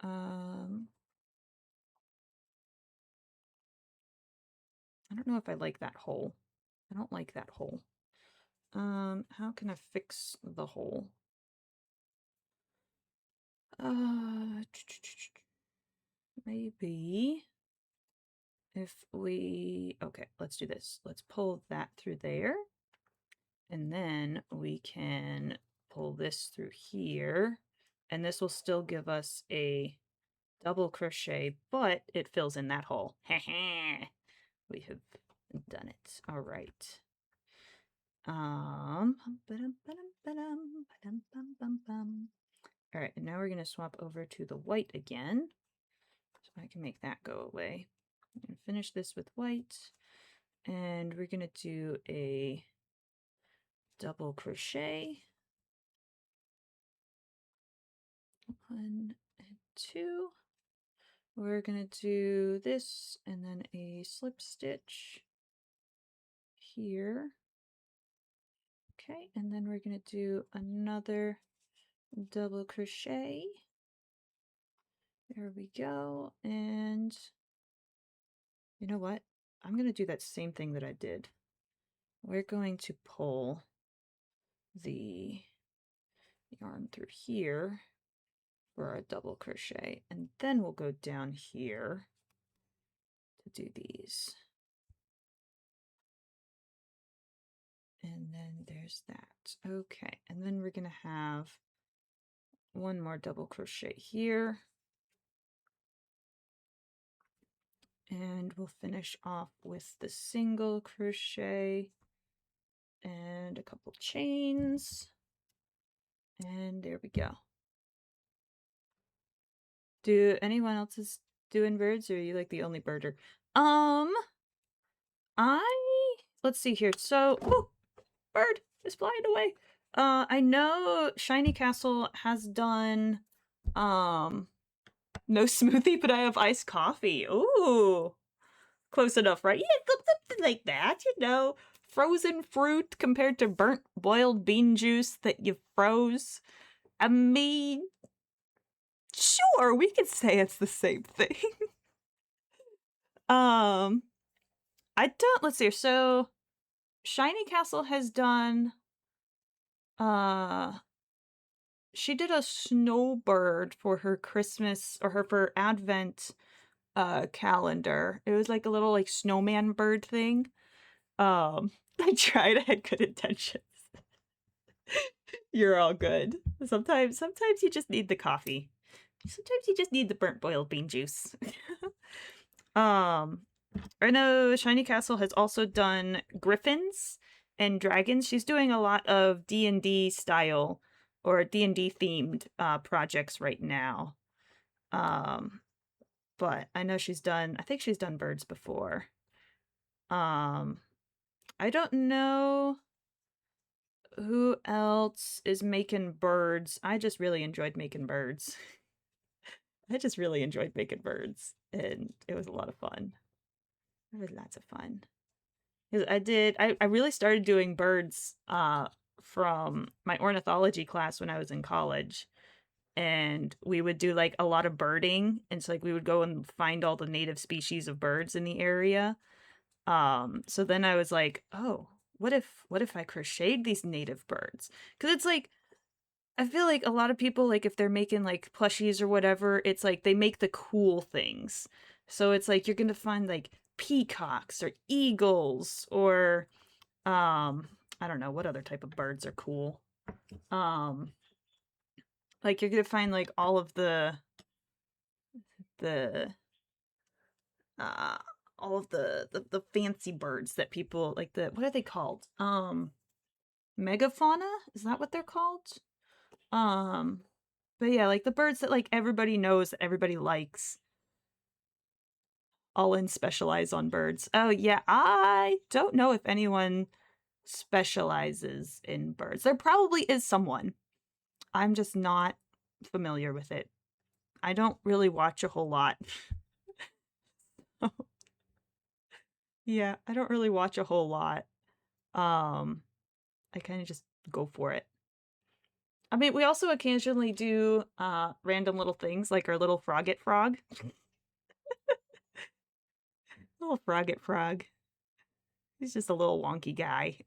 I don't know if I like that hole. I don't like that hole. How can I fix the hole? Maybe if we, okay, let's do this. Let's pull that through there. And then we can pull this through here. And this will still give us a double crochet, but it fills in that hole. We have done it. All right. All right, and now we're going to swap over to the white again. So I can make that go away. I'm going to finish this with white. And we're going to do a double crochet. 1 and 2. We're going to do this and then a slip stitch here. Okay, and then we're going to do another double crochet. There we go. And you know what? I'm going to do that same thing that I did. We're going to pull the yarn through here for our double crochet, and then we'll go down here to do these. And then there's that. Okay, and then we're going to have one more double crochet here. And we'll finish off with the single crochet and a couple chains. And there we go. Do anyone else is doing birds, or are you like the only birder? Let's see here. So, bird is flying away. I know Shiny Castle has done, no smoothie, but I have iced coffee. Ooh, close enough, right? Yeah, something like that, you know. Frozen fruit compared to burnt boiled bean juice that you froze. I mean, sure, we could say it's the same thing. I don't, let's see, so Shiny Castle has done, she did a snowbird for her Christmas, or for Advent, calendar. It was like a little, like, snowman bird thing. I tried, I had good intentions. You're all good. Sometimes you just need the coffee. Sometimes you just need the burnt boiled bean juice. I know Shiny Castle has also done griffins and dragons. She's doing a lot of D&D style or D&D themed projects right now. But I know I think she's done birds before. I don't know who else is making birds. I just really enjoyed making birds. And it was a lot of fun. It was lots of fun. I really started doing birds from my ornithology class when I was in college. And we would do like a lot of birding. And so like we would go and find all the native species of birds in the area. So then I was like, oh, what if I crocheted these native birds? Because it's like, I feel like a lot of people, like if they're making like plushies or whatever, it's like they make the cool things. So it's like you're gonna find like peacocks or eagles or I don't know what other type of birds are cool. Like you're gonna find like all of the uh all of the fancy birds that people like, the what are they called? Megafauna? Is that what they're called? Um but yeah, like the birds that like everybody knows, that everybody likes. All in specialize on birds. Oh yeah, I don't know if anyone specializes in birds. There probably is someone. I'm just not familiar with it. I don't really watch a whole lot. Yeah, I don't really watch a whole lot. I kind of just go for it. I mean, we also occasionally do random little things like our little Frogget Frog. Little Frogget Frog. He's just a little wonky guy.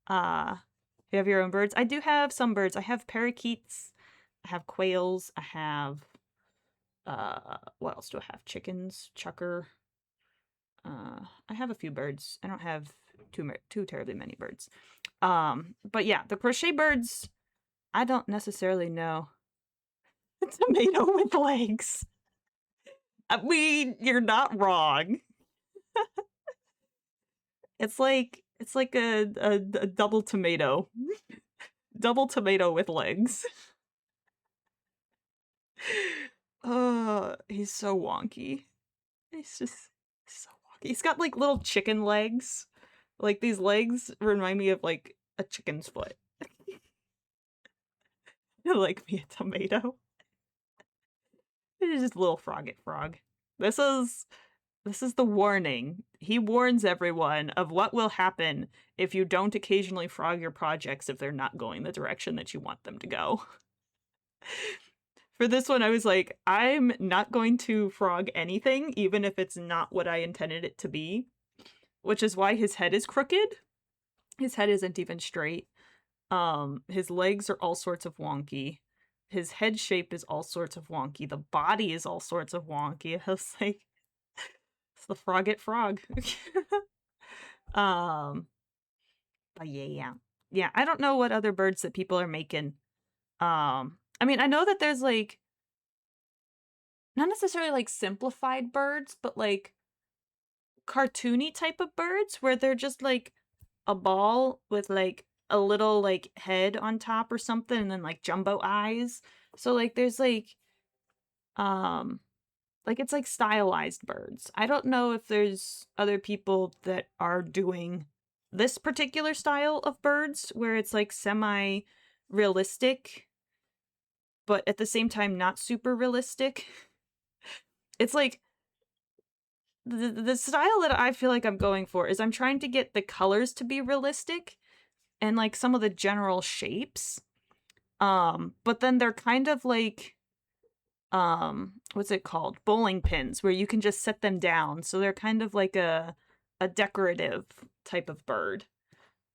You have your own birds? I do have some birds. I have parakeets. I have quails. I have what else do I have? Chickens, chucker. I have a few birds. I don't have too terribly many birds. But yeah, the crochet birds, I don't necessarily know. A tomato with legs. I mean, you're not wrong. It's like a double tomato. Double tomato with legs. He's so wonky. He's just so wonky. He's got like little chicken legs. Like these legs remind me of like a chicken's foot. Like me a tomato. It's just a little Frogget Frog. This is the warning. He warns everyone of what will happen if you don't occasionally frog your projects if they're not going the direction that you want them to go. For this one, I was like, I'm not going to frog anything, even if it's not what I intended it to be. Which is why his head is crooked. His head isn't even straight. His legs are all sorts of wonky. His head shape is all sorts of wonky. The body is all sorts of wonky. I was like, it's the Frogget Frog. But yeah. Yeah, I don't know what other birds that people are making. I mean, I know that there's like not necessarily like simplified birds, but like cartoony type of birds where they're just like a ball with like a little like head on top or something and then like jumbo eyes. So like there's like it's like stylized birds. I don't know if there's other people that are doing this particular style of birds where it's like semi realistic but at the same time not super realistic. It's like the style that I feel like I'm going for is I'm trying to get the colors to be realistic and like some of the general shapes. But then they're kind of like what's it called? Bowling pins where you can just set them down. So they're kind of like a decorative type of bird.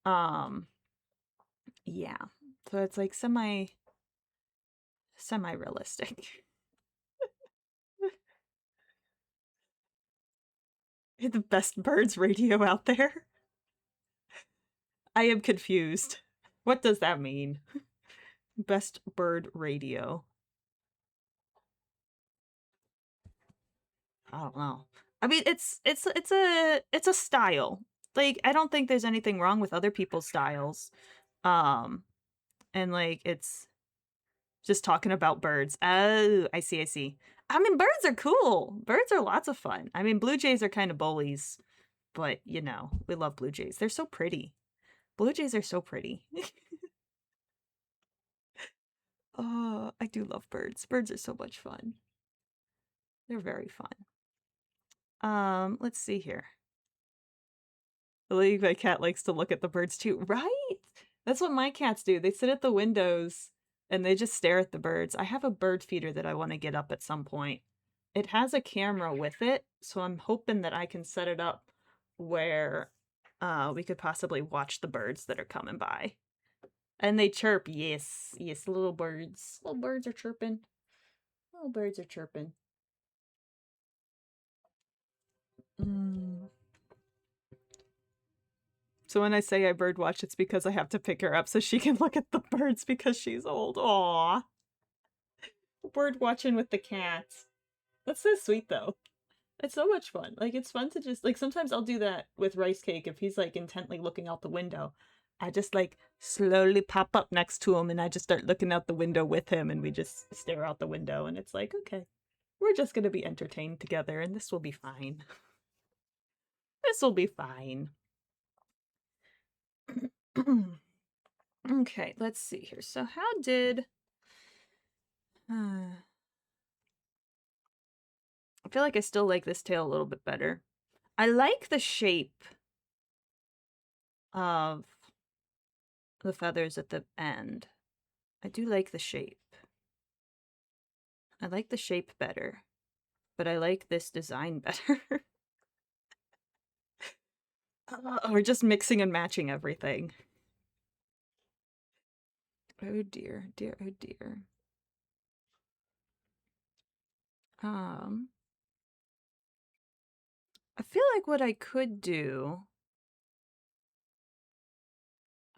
Um yeah. So it's like semi realistic. The best birds radio out there. I am confused. What does that mean? Best bird radio. I don't know. I mean, it's a style. Like I don't think there's anything wrong with other people's styles. Um and like it's just talking about birds. Oh, I see, I see. I mean, birds are cool. Birds are lots of fun. I mean, blue jays are kind of bullies, but you know, we love blue jays. They're so pretty. Blue jays are so pretty. Oh, I do love birds. Birds are so much fun. They're very fun. Let's see here. I believe my cat likes to look at the birds too. Right? That's what my cats do. They sit at the windows and they just stare at the birds. I have a bird feeder that I want to get up at some point. It has a camera with it, so I'm hoping that I can set it up where we could possibly watch the birds that are coming by. And they chirp. Yes, yes, little birds. Little birds are chirping. Little birds are chirping. Mm. So when I say I bird watch, it's because I have to pick her up so she can look at the birds because she's old. Aww. Bird watching with the cats. That's so sweet though. It's so much fun. Like it's fun to just like sometimes I'll do that with Rice Cake if he's like intently looking out the window. I just like slowly pop up next to him and I just start looking out the window with him and we just stare out the window and it's like, okay, we're just gonna be entertained together and this will be fine. This will be fine. Okay, let's see here. So how did I feel like I still like this tail a little bit better. I like the shape of the feathers at the end. I do like the shape. I like the shape better, but I like this design better. We're just mixing and matching everything. Oh dear, dear, oh dear. I feel like what I could do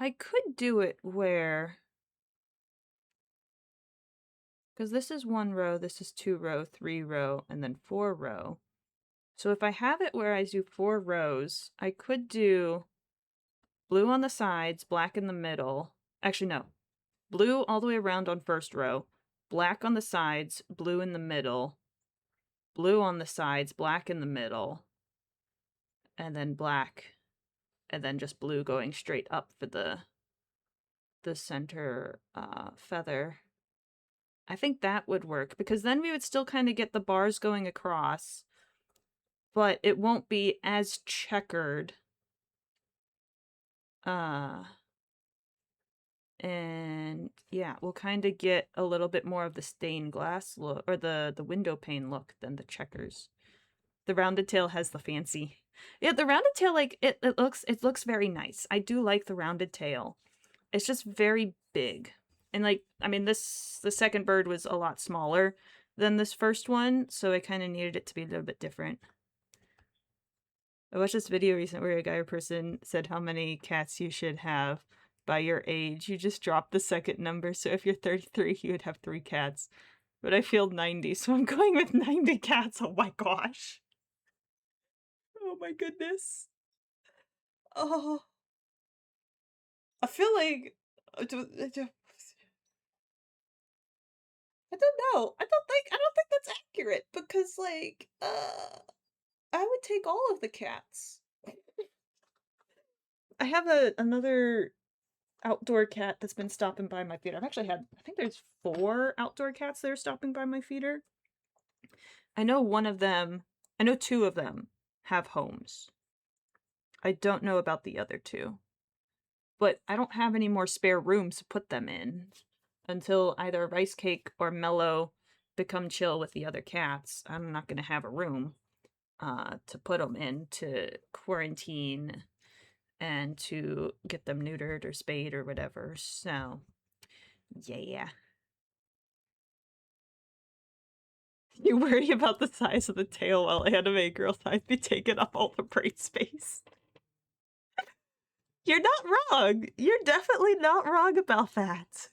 it where, because this is 1 row, this is 2 row, 3 row, and then 4 row. So if I have it where I do 4 rows, I could do blue on the sides, black in the middle. Actually, no. Blue all the way around on first row, black on the sides, blue in the middle, blue on the sides, black in the middle, and then black, and then just blue going straight up for the center feather. I think that would work because then we would still kind of get the bars going across, but it won't be as checkered. And yeah, we'll kind of get a little bit more of the stained glass look or the window pane look than the checkers. The rounded tail has the fancy. Yeah, the rounded tail, like it looks very nice. I do like the rounded tail. It's just very big. And like, I mean, the second bird was a lot smaller than this first one, so I kind of needed it to be a little bit different. I watched this video recently where a guy or person said how many cats you should have by your age. You just drop the second number, so if you're 33, you would have 3 cats. but I feel 90, so I'm going with 90 cats. Oh my gosh. Oh my goodness. Oh, I feel like I don't know. I don't think that's accurate because like I would take all of the cats. I have another outdoor cat that's been stopping by my feeder. I've actually had, I think there's 4 outdoor cats that are stopping by my feeder. I know one of them, I know 2 of them have homes. I don't know about the other 2. But I don't have any more spare rooms to put them in until either Rice Cake or Mellow become chill with the other cats. I'm not going to have a room to put them in to quarantine and to get them neutered or spayed or whatever. So, yeah. You worry about the size of the tail while anime girl eyes be taking up all the brain space. You're not wrong. You're definitely not wrong about that.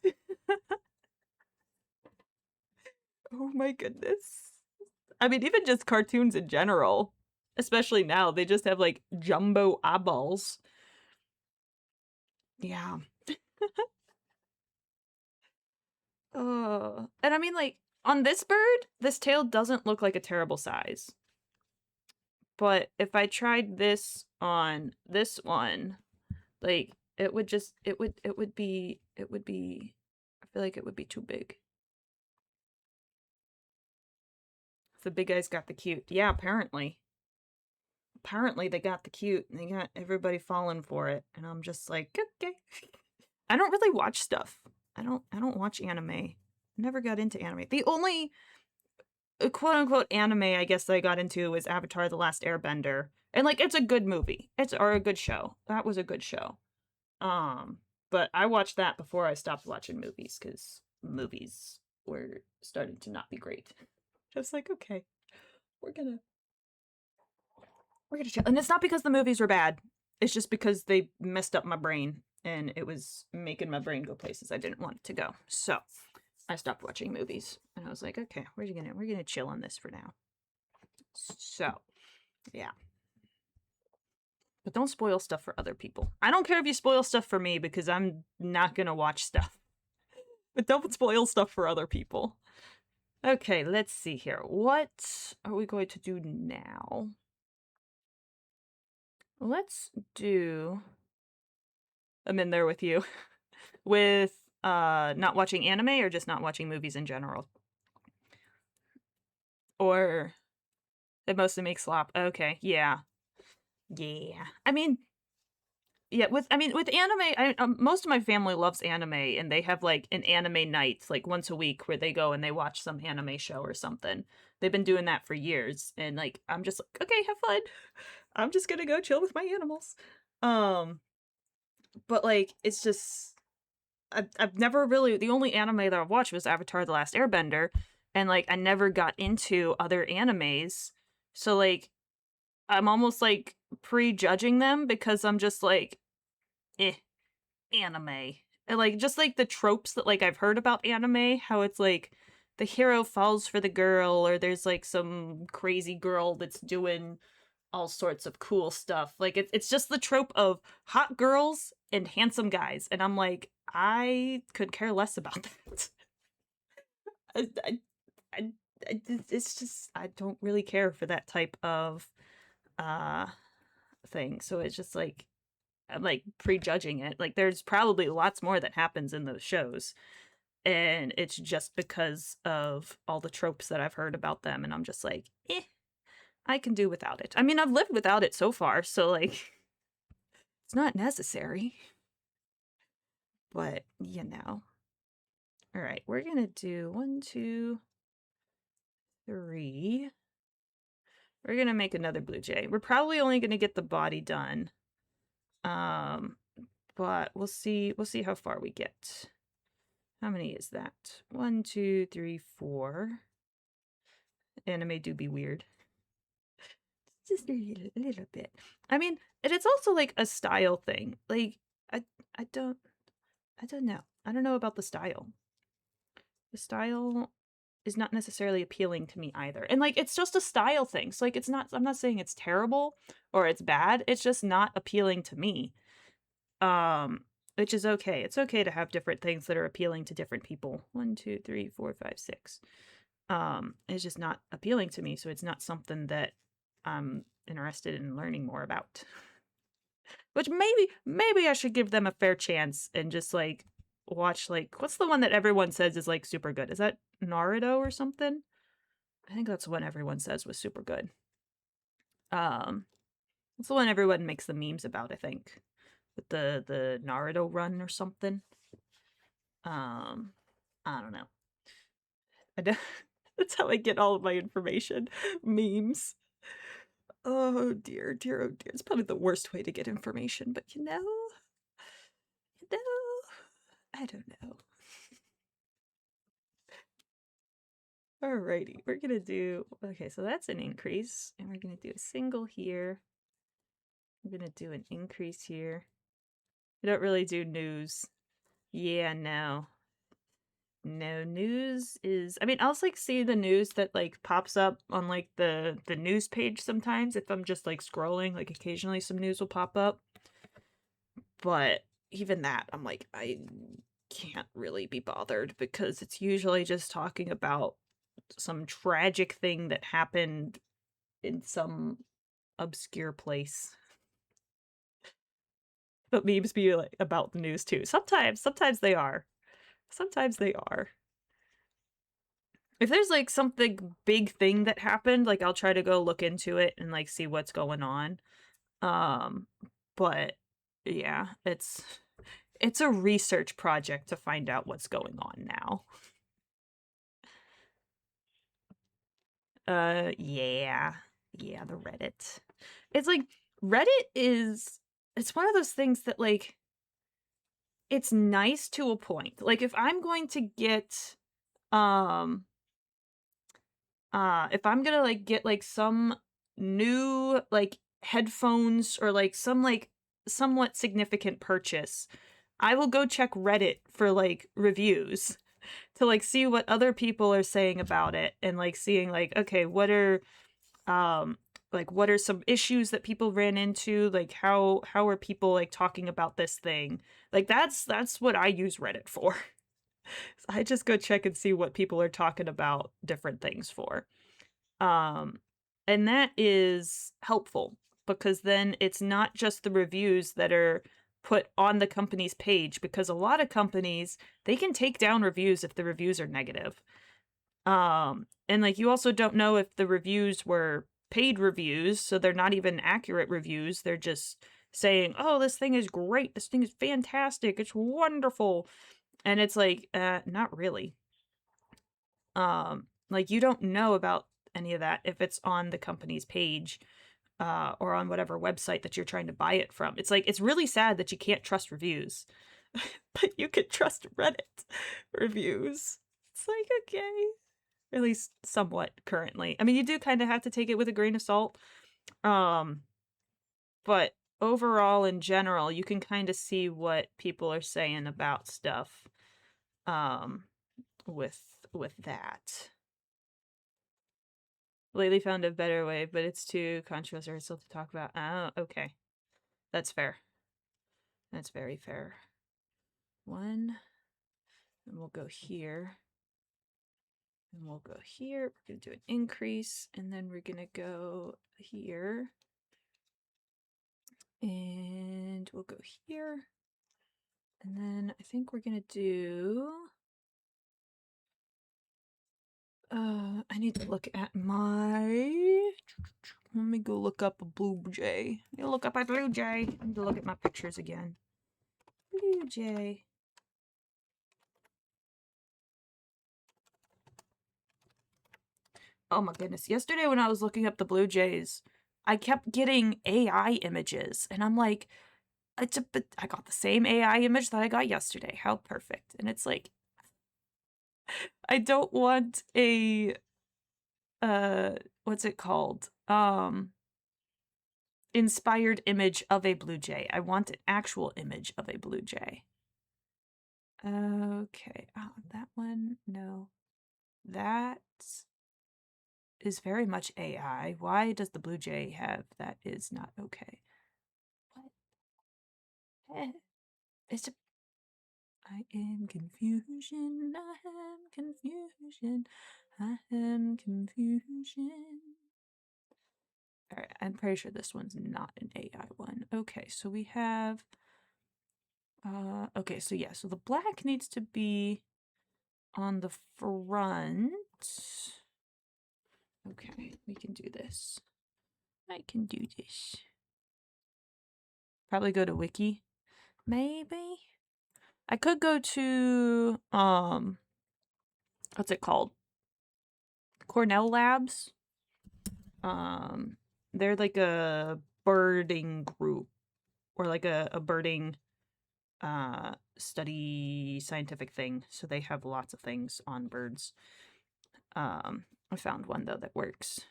Oh my goodness. I mean, even just cartoons in general, especially now, they just have like jumbo eyeballs. Yeah. And I mean, like, on this bird, this tail doesn't look like a terrible size. But if I tried this on this one, like, it would just, it would be, I feel like it would be too big. The big guy's got the cute. Yeah, apparently. Apparently they got the cute and they got everybody falling for it. And I'm just like, okay. I don't really watch stuff. I don't watch anime. I never got into anime. The only quote unquote anime I guess that I got into was Avatar The Last Airbender. And like it's a good movie. Or a good show. That was a good show. But I watched that before I stopped watching movies because movies were starting to not be great. Just like, okay, we're gonna chill. And it's not because the movies were bad. It's just because they messed up my brain and it was making my brain go places I didn't want it to go. So I stopped watching movies and I was like, okay, we're gonna chill on this for now. So yeah. But don't spoil stuff for other people. I don't care if you spoil stuff for me because I'm not gonna watch stuff. But don't spoil stuff for other people. Okay, let's see here. What are we going to do now? Let's do... I'm in there with you. With not watching anime or just not watching movies in general? Or it mostly makes slop. Okay, yeah. Yeah. I mean, yeah, with anime, most of my family loves anime and they have like an anime night like once a week where they go and they watch some anime show or something. They've been doing that for years and like I'm just like, okay, have fun. I'm just going to go chill with my animals. But like it's just I've never really, the only anime that I've watched was Avatar The Last Airbender, and like I never got into other animes. So like I'm almost like prejudging them because I'm just like, anime. And like just like the tropes that like I've heard about anime, how it's like the hero falls for the girl, or there's like some crazy girl that's doing all sorts of cool stuff. Like it's just the trope of hot girls and handsome guys, and I'm like, I could care less about that. I, I, it's just I don't really care for that type of uh thing. So it's just like I'm like prejudging it. Like there's probably lots more that happens in those shows. And it's just because of all the tropes that I've heard about them, and I'm just like, I can do without it. I mean, I've lived without it so far, so like it's not necessary. But you know. Alright, we're gonna do 1, 2, 3. We're gonna make another blue jay. We're probably only gonna get the body done. But we'll see how far we get. How many is that? 1, 2, 3, 4. Anime do be weird. Just a little bit. I mean, and it's also like a style thing. Like, I don't know. I don't know about the style. The style is not necessarily appealing to me either. And like it's just a style thing. So like it's not, I'm not saying it's terrible or it's bad. It's just not appealing to me. Which is okay. It's okay to have different things that are appealing to different people. 1, 2, 3, 4, 5, 6. It's just not appealing to me, so it's not something that I'm interested in learning more about. Which maybe I should give them a fair chance and just like watch like what's the one that everyone says is like super good? Is that Naruto or something? I think that's the one everyone says was super good. It's the one everyone makes the memes about, I think. With the Naruto run or something. I don't know. That's how I get all of my information. Memes. Oh dear, dear, oh dear. It's probably the worst way to get information, but I don't know. Alrighty, we're gonna do, okay, so that's an increase, and we're gonna do a single here. We're gonna do an increase here. I don't really do news. Yeah, no. No, news is, I mean, I'll like see the news that like pops up on like the news page sometimes if I'm just like scrolling, like occasionally some news will pop up. But even that, I'm like, I can't really be bothered because it's usually just talking about some tragic thing that happened in some obscure place. But memes be like about the news too. Sometimes they are. Sometimes they are. If there's like something big thing that happened, like I'll try to go look into it and like see what's going on. But yeah, it's a research project to find out what's going on now. Yeah. Yeah, the Reddit. It's like Reddit is, it's one of those things that like it's nice to a point. Like if I'm going to get if I'm gonna like get like some new like headphones or like some like somewhat significant purchase, I will go check Reddit for like reviews to like see what other people are saying about it and like seeing like okay, what are some issues that people ran into, like how are people like talking about this thing. Like that's what I use Reddit for. I just go check and see what people are talking about different things for. And that is helpful because then it's not just the reviews that are put on the company's page, because a lot of companies, they can take down reviews if the reviews are negative. And like you also don't know if the reviews were paid reviews, so they're not even accurate reviews. They're just saying, "Oh, this thing is great. This thing is fantastic. It's wonderful." And it's like, not really. Like you don't know about any of that if it's on the company's page or on whatever website that you're trying to buy it from. It's like it's really sad that you can't trust reviews, but you can trust Reddit reviews. It's like okay, at least somewhat currently. I mean, you do kind of have to take it with a grain of salt, but overall, in general, you can kind of see what people are saying about stuff with that. Lately found a better way, but it's too controversial to talk about. Oh, okay. That's fair. That's very fair. One. And we'll go here. And we'll go here. We're going to do an increase. And then we're going to go here. And we'll go here. And then I think we're going to do... I need to look at my... Let me go look up a blue jay. Let me look up a blue jay. I need to look at my pictures again. Blue jay. Oh my goodness. Yesterday when I was looking up the blue jays, I kept getting AI images. And I'm like, I got the same AI image that I got yesterday. How perfect. And it's like, I don't want a... what's it called? Inspired image of a blue jay. I want an actual image of a blue jay. Okay. Oh, that one? No. That is very much AI. Why does the blue jay have that is not okay? What? It's a... I am confusion. I am confusion. I am confusion. Alright, I'm pretty sure this one's not an AI one. Okay, so we have... okay, so yeah, so the black needs to be on the front. Okay, we can do this. I can do this. Probably go to Wiki. Maybe? I could go to, what's it called? Cornell Labs. They're like a birding group. Or like a birding, study scientific thing. So they have lots of things on birds. I found one, though, that works.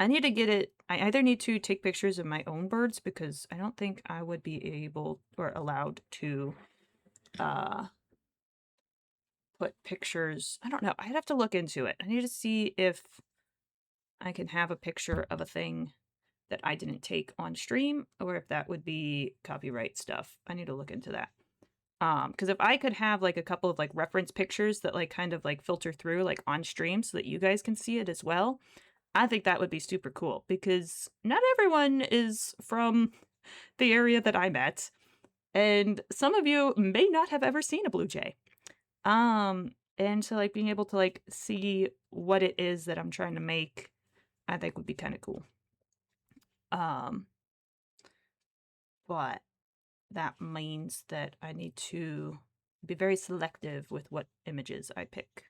I need to get it. I either need to take pictures of my own birds because I don't think I would be able or allowed to put pictures. I don't know. I'd have to look into it. I need to see if I can have a picture of a thing that I didn't take on stream or if that would be copyright stuff. I need to look into that. Because if I could have like a couple of like reference pictures that like kind of like filter through like on stream so that you guys can see it as well, I think that would be super cool because not everyone is from the area that I'm at, and some of you may not have ever seen a blue jay. And so like being able to like see what it is that I'm trying to make, I think would be kind of cool. But that means that I need to be very selective with what images I pick.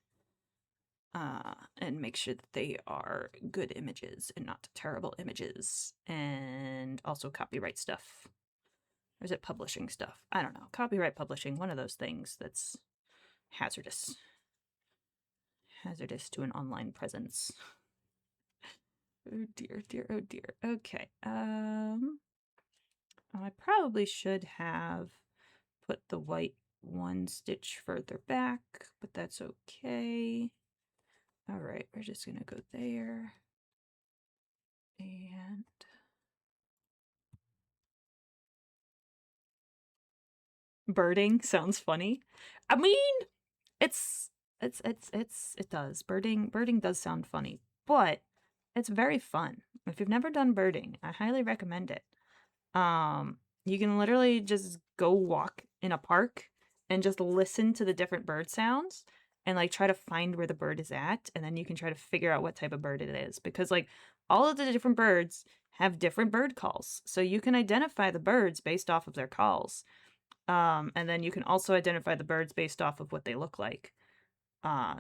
And make sure that they are good images and not terrible images. And also copyright stuff. Or is it publishing stuff? I don't know. Copyright publishing, one of those things that's hazardous. Hazardous to an online presence. Oh dear, dear, oh dear. Okay. I probably should have put the white one stitch further back, but that's okay. All right, we're just gonna go there. And birding sounds funny. I mean, it does. Birding does sound funny, but it's very fun. If you've never done birding, I highly recommend it. You can literally just go walk in a park and just listen to the different bird sounds and like try to find where the bird is at, and then you can try to figure out what type of bird it is because like all of the different birds have different bird calls. So you can identify the birds based off of their calls. And then you can also identify the birds based off of what they look like.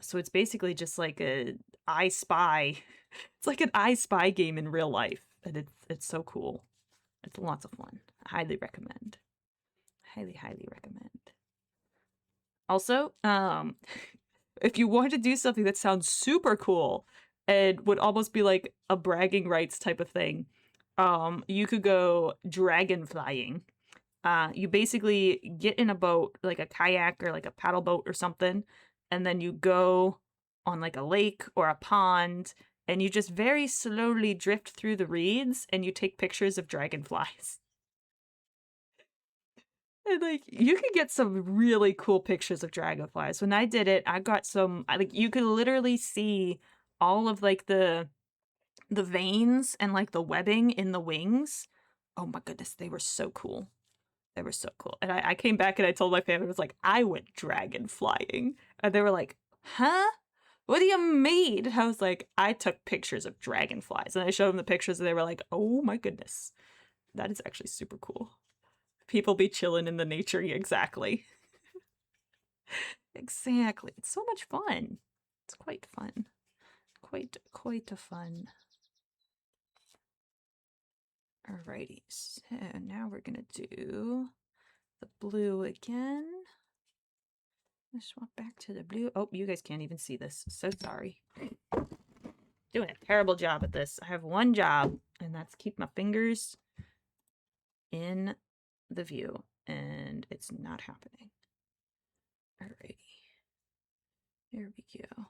So it's basically just like a I Spy. It's like an I Spy game in real life, and it's so cool. It's lots of fun. Highly recommend. Highly recommend. Also, if you want to do something that sounds super cool and would almost be like a bragging rights type of thing, you could go dragon flying. You basically get in a boat, like a kayak or like a paddle boat or something, and then you go on like a lake or a pond, and you just very slowly drift through the reeds and you take pictures of dragonflies. And like you can get some really cool pictures of dragonflies. When I did it, I got some like you could literally see all of like the veins and like the webbing in the wings. Oh my goodness, they were so cool. They were so cool. And I came back and I told my family, I was like, I went dragon flying. And they were like, huh? What do you mean? I was like, I took pictures of dragonflies. And I showed them the pictures and they were like, oh my goodness. That is actually super cool. People be chilling in the nature. Exactly. Exactly. It's so much fun. It's quite fun. Quite a fun. Alrighty. So now we're going to do the blue again. Let's swap back to the blue. Oh, you guys can't even see this. So sorry. Doing a terrible job at this. I have one job, and that's keep my fingers in the view, and it's not happening. Alrighty. There we go.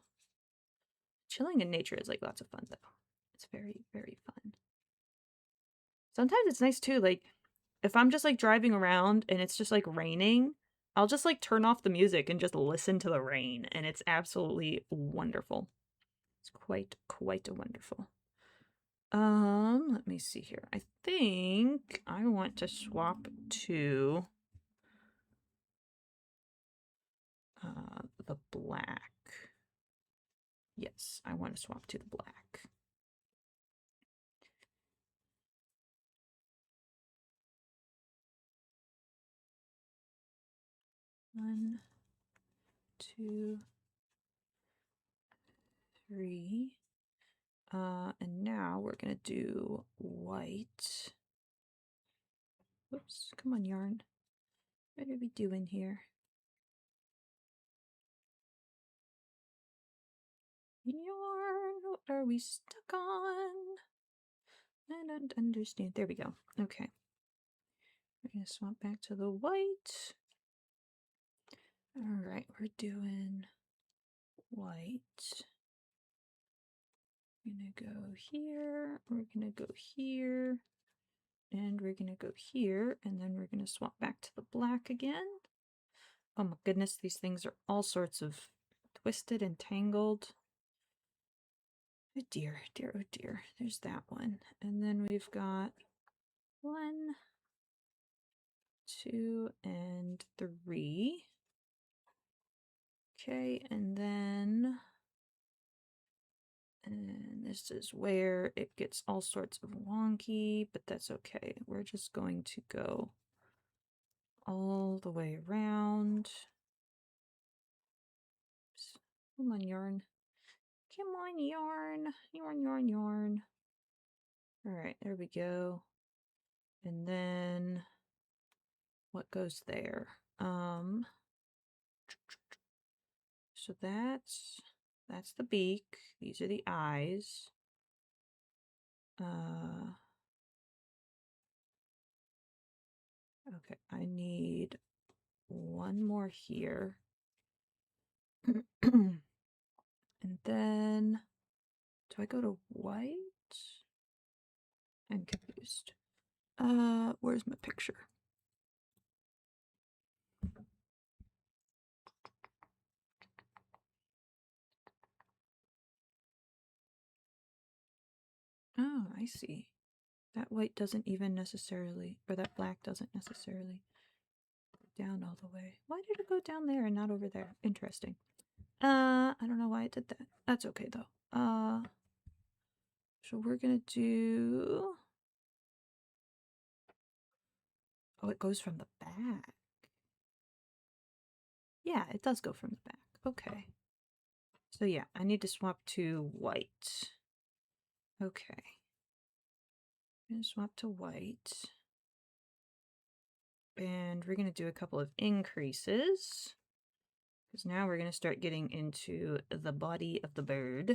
chilling in nature is like lots of fun though. It's very, very fun. Sometimes it's nice too, like if I'm just like driving around and it's just like raining, I'll just like turn off the music and just listen to the rain, and it's absolutely wonderful. It's quite wonderful. Let me see here. I think I want to swap to the black. Yes, I want to swap to the black. One, two, three. And now we're gonna do white. Oops, come on, yarn. What are we doing here? Yarn, what are we stuck on? I don't understand. There we go. Okay. We're gonna swap back to the white. All right, we're doing white. We're gonna go here, we're gonna go here, and we're gonna go here, and then we're gonna swap back to the black again. Oh my goodness, these things are all sorts of twisted and tangled. Oh dear, dear, oh dear. There's that one. And then we've got 1, 2, and 3. Okay, and then this is where it gets all sorts of wonky, but that's okay. We're just going to go all the way around. Oops. Come on, yarn. Come on, yarn. Yarn, yarn, yarn. All right, there we go. And then what goes there? So that's the beak. These are the eyes. Okay, I need one more here. And then, do I go to white? I'm confused. Where's my picture? Oh, I see. That white doesn't even necessarily, or that black doesn't necessarily go down all the way. Why did it go down there and not over there? Interesting. I don't know why it did that. That's okay though. So we're gonna do... Oh, it goes from the back. Yeah, it does go from the back. Okay. So yeah, I need to swap to white. Okay. I'm gonna swap to white. And we're gonna do a couple of increases, because now we're gonna start getting into the body of the bird.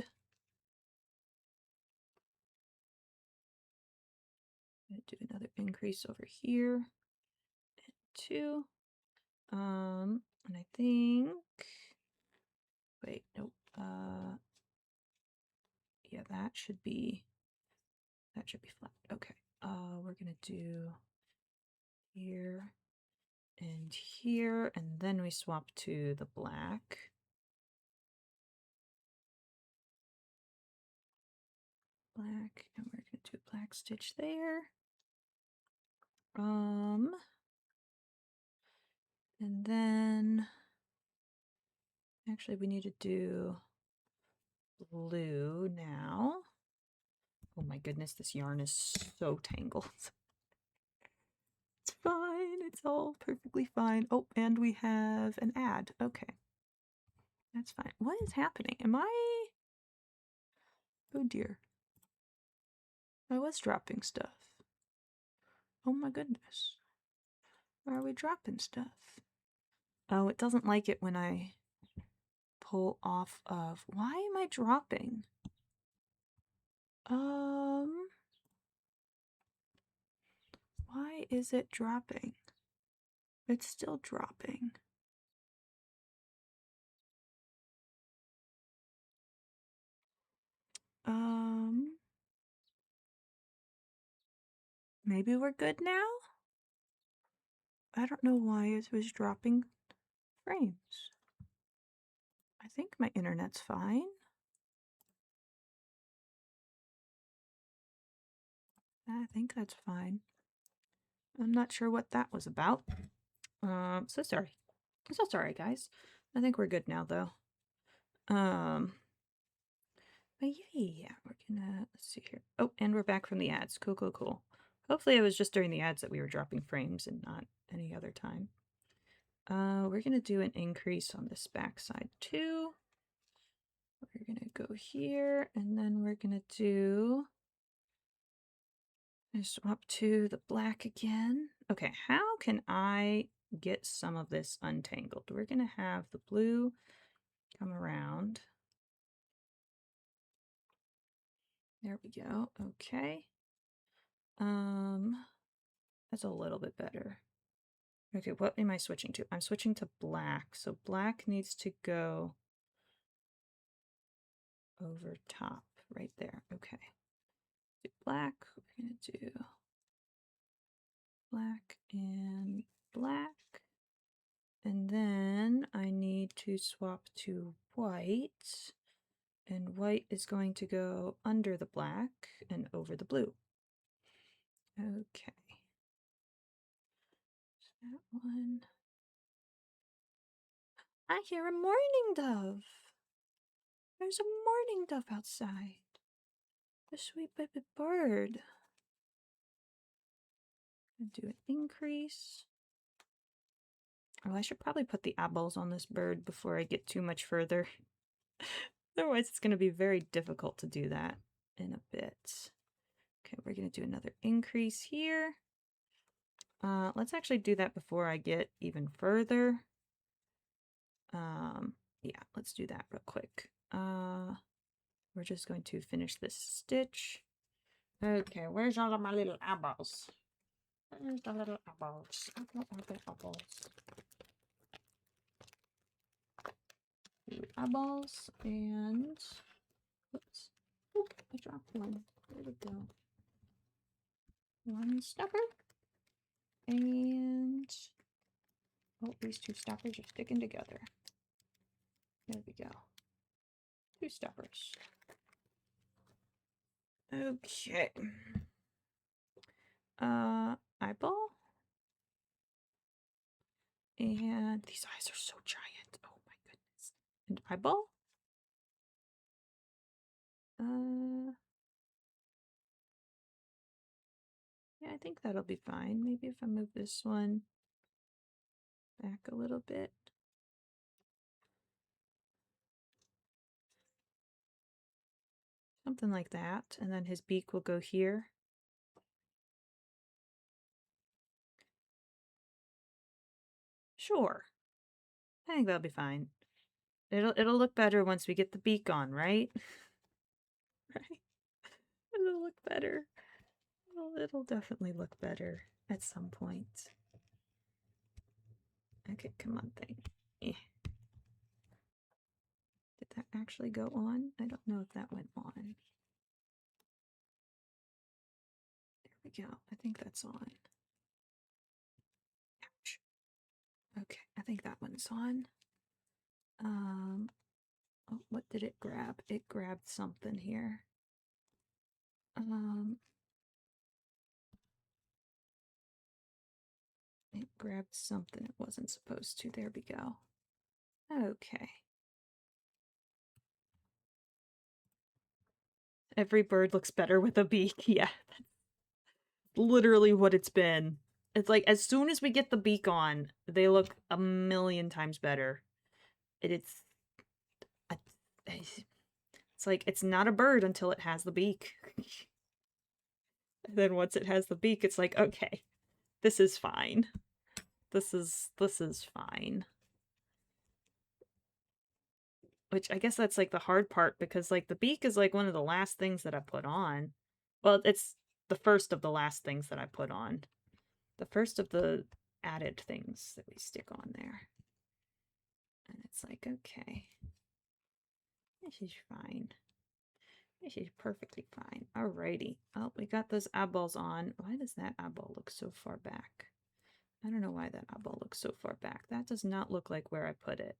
I'm gonna do another increase over here. And 2. And I think... Wait, nope. Yeah, that should be flat. Okay. We're gonna do here and here, and then we swap to the black. Black, and we're gonna do a black stitch there. And then actually we need to do blue now. Oh my goodness, this yarn is so tangled. It's fine, it's all perfectly fine. Oh, and we have an ad. Okay. That's fine. What is happening? Am I... Oh dear. I was dropping stuff. Oh my goodness. Why are we dropping stuff? Oh, it doesn't like it when I pull off of... Why am I dropping? Why is it dropping? It's still dropping. Maybe we're good now? I don't know why it was dropping frames. I think my internet's fine. I think that's fine. I'm not sure what that was about. So sorry. So sorry, guys. I think we're good now, though. But yeah, we're gonna, let's see here. Oh, and we're back from the ads. Cool, cool, cool. Hopefully it was just during the ads that we were dropping frames and not any other time. We're gonna do an increase on this backside too. We're gonna go here, and then we're gonna do, swap to the black again. Okay, how can I get some of this untangled? We're gonna have the blue come around. There we go. Okay. That's a little bit better. Okay, what am I switching to? I'm switching to black. So black needs to go over top right there. Okay. Do black. We're going to do black and black. And then I need to swap to white. And white is going to go under the black and over the blue. Okay. That one. I hear a mourning dove. There's a mourning dove outside. A sweet baby bird. Do an increase. Oh, I should probably put the eyeballs on this bird before I get too much further. Otherwise, it's going to be very difficult to do that in a bit. Okay, we're going to do another increase here. Let's actually do that before I get even further. Yeah, let's do that real quick. We're just going to finish this stitch. Okay, where's all of my little eyeballs? Where's the little eyeballs? I don't have the eyeballs. Eyeballs and oops. Oop, I dropped one. There we go. One stopper. And oh, these two stoppers are sticking together. There we go. Two stoppers. Okay. Eyeball. And these eyes are so giant. Oh my goodness. And eyeball. Yeah, I think that'll be fine. Maybe if I move this one back a little bit. Something like that. And then his beak will go here. Sure. I think that'll be fine. It'll look better once we get the beak on, right? Right? It'll look better. It'll definitely look better at some point. Okay, come on thing. Eh. Did that actually go on? I don't know if that went on. There we go. I think that's on. Ouch. Okay, I think that one's on. Oh, what did it grab? It grabbed something here. It grabbed something it wasn't supposed to. There we go. Okay. Every bird looks better with a beak. Yeah, that's literally what it's been. It's like, as soon as we get the beak on, they look a million times better. It's like, it's not a bird until it has the beak. And then once it has the beak, it's like, okay, this is fine. This is fine. Which I guess that's like the hard part, because like the beak is like one of the last things that I put on. Well, it's the first of the last things that I put on. The first of the added things that we stick on there. And it's like, okay, this is fine. She's perfectly fine. Alrighty. Oh, we got those eyeballs on. Why does that eyeball look so far back? I don't know why that eyeball looks so far back. That does not look like where I put it.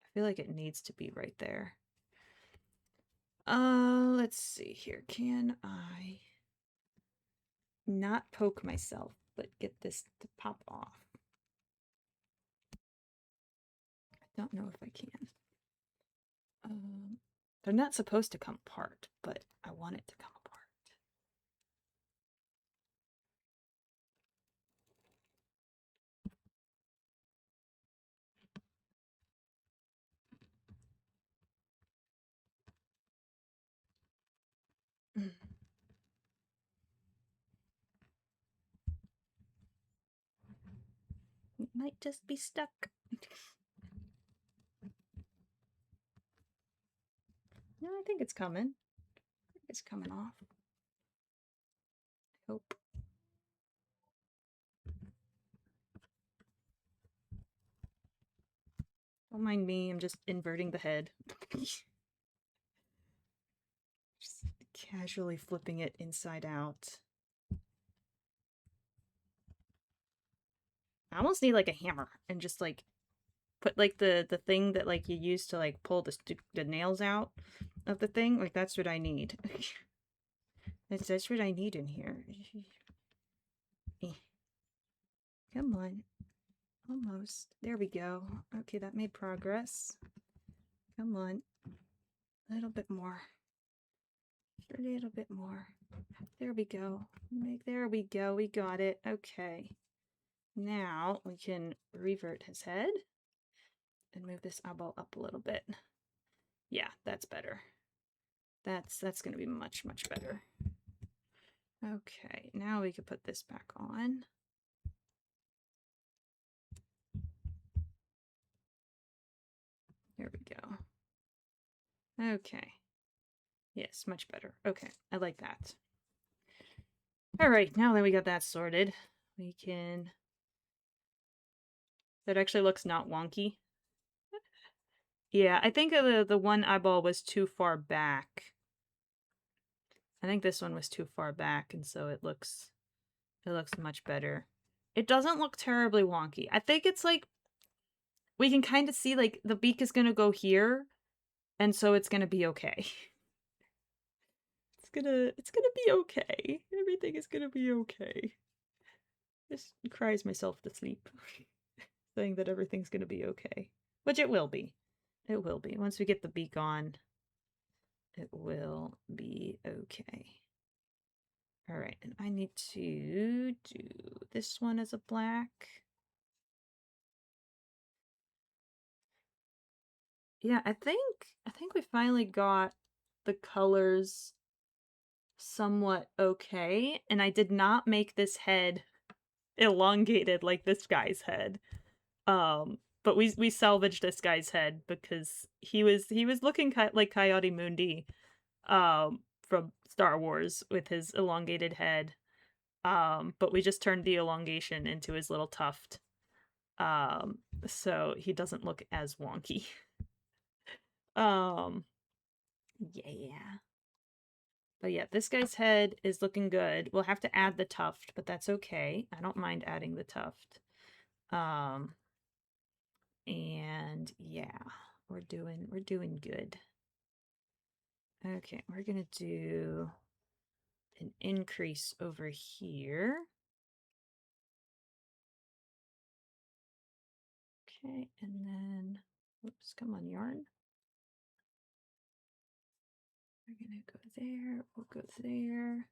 I feel like it needs to be right there. Let's see here. Can I not poke myself, but get this to pop off? I don't know if I can. They're not supposed to come apart, but I want it to come apart. It might just be stuck. No, I think it's coming. It's coming off. I hope. Don't mind me, I'm just inverting the head. Just casually flipping it inside out. I almost need like a hammer and just like put like the thing that like you use to like pull the nails out of the thing. Like that's what I need. That's what I need in here. Come on. Almost. There we go. Okay, that made progress. Come on. A little bit more. A little bit more. There we go. There we go. We got it. Okay. Now we can revert his head and move this eyeball up a little bit. Yeah, that's better. That's going to be much, much better. Okay, now we can put this back on. There we go. Okay. Yes, much better. Okay, I like that. Alright, now that we got that sorted, we can... That actually looks not wonky. Yeah, I think the one eyeball was too far back. I think this one was too far back, and so it looks much better. It doesn't look terribly wonky. I think it's like we can kind of see like the beak is gonna go here, and so it's gonna be okay. It's gonna be okay. Everything is gonna be okay. Just cries myself to sleep, saying that everything's gonna be okay, which it will be. It will be once we get the beak on. It will be okay. All right, and I need to do this one as a black. Yeah, I think we finally got the colors somewhat okay, and I did not make this head elongated like this guy's head. But we salvaged this guy's head because he was looking like Coyote Mundi from Star Wars with his elongated head. But we just turned the elongation into his little tuft. So he doesn't look as wonky. Yeah. But yeah, this guy's head is looking good. We'll have to add the tuft, but that's okay. I don't mind adding the tuft. And yeah, we're doing good. Okay, we're gonna do an increase over here. Okay, and then, oops, come on, yarn. We're gonna go there, we'll go there.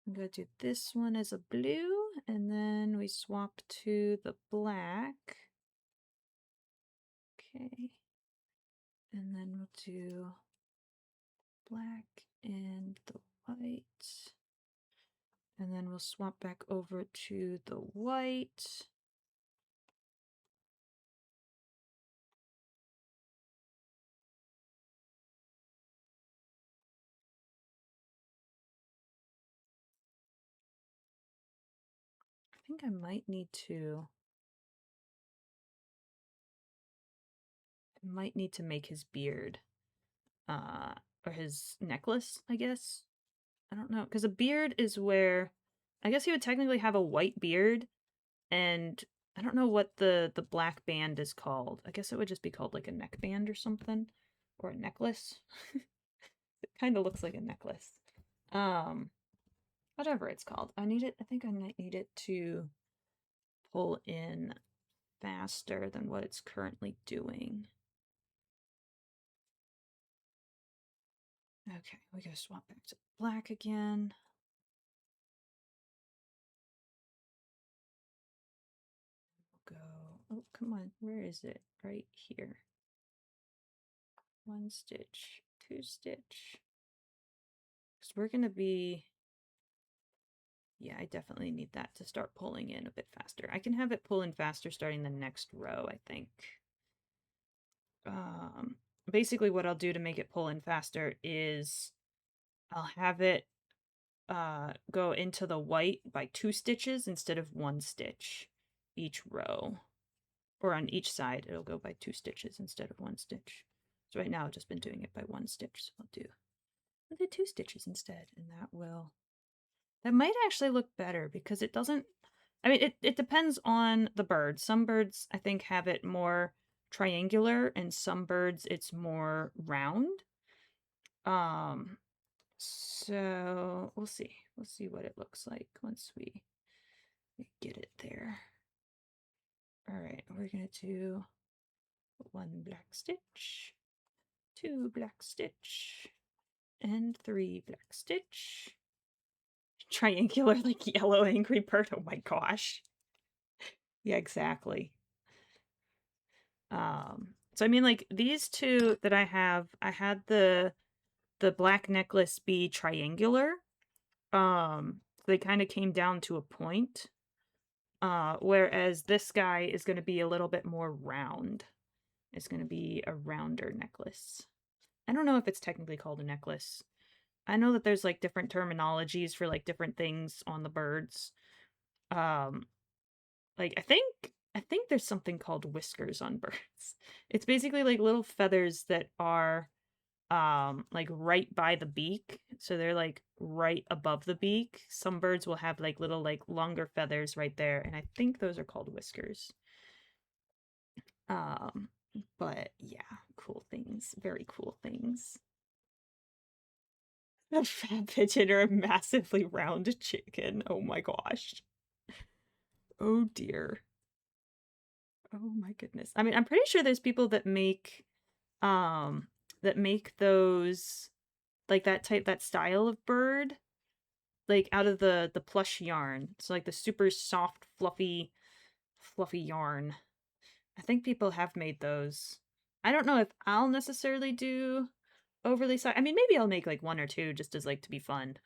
I'm gonna do this one as a blue, and then we swap to the black. Okay. And then we'll do black and the white. And then we'll swap back over to the white. I think I might need to make his beard. or his necklace, I guess. I don't know, because a beard is where, I guess he would technically have a white beard, and I don't know what the black band is called. I guess it would just be called like a neckband or something, or a necklace. It kind of looks like a necklace. Um, Whatever it's called. I need it. I think I might need it to pull in faster than what it's currently doing. Okay, we gotta swap back to black again. We'll go. Oh, come on. Where is it? Right here. 1 stitch, 2 stitch. Because we're gonna be. Yeah, I definitely need that to start pulling in a bit faster. I can have it pull in faster starting the next row, I think. Um, Basically what I'll do to make it pull in faster is I'll have it go into the white by 2 stitches instead of 1 stitch each row. Or on each side, it'll go by 2 stitches instead of 1 stitch. So right now I've just been doing it by 1 stitch, so I'll do 2 stitches instead, and that might actually look better because it doesn't, I mean, it depends on the bird. Some birds, I think, have it more triangular, and some birds, it's more round. So we'll see. We'll see what it looks like once we get it there. All right, we're gonna do 1 black stitch, 2 black stitch, and 3 black stitch. Triangular, like yellow angry bird. Oh my gosh. Yeah, exactly. So I mean, like these two that I have, I had the black necklace be triangular. They kind of came down to a point. Whereas this guy is going to be a little bit more round. It's going to be a rounder necklace. I don't know if it's technically called a necklace. I know that there's like different terminologies for like different things on the birds. Like I think there's something called whiskers on birds. It's basically like little feathers that are like right by the beak, so they're like right above the beak. Some birds will have like little like longer feathers right there, and I think those are called whiskers. um but yeah, cool things, very cool things. A fat pigeon or a massively round chicken, oh my gosh. Oh dear. Oh my goodness. I mean, I'm pretty sure there's people that make those, like that style of bird, like out of the plush yarn. So like the super soft, fluffy yarn. I think people have made those. I don't know if I'll necessarily do overly size. I mean, maybe I'll make like 1 or 2 just as like to be fun.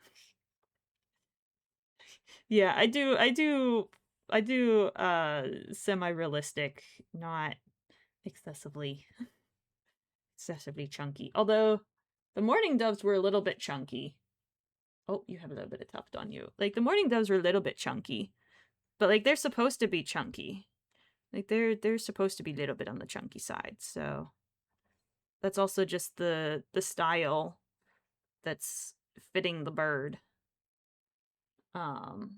Yeah, I do semi-realistic, not excessively chunky. Although the mourning doves were a little bit chunky. Oh, you have a little bit of tuft on you. Like the mourning doves were a little bit chunky, but like they're supposed to be chunky. Like they're supposed to be a little bit on the chunky side. So that's also just the style that's fitting the bird. Um,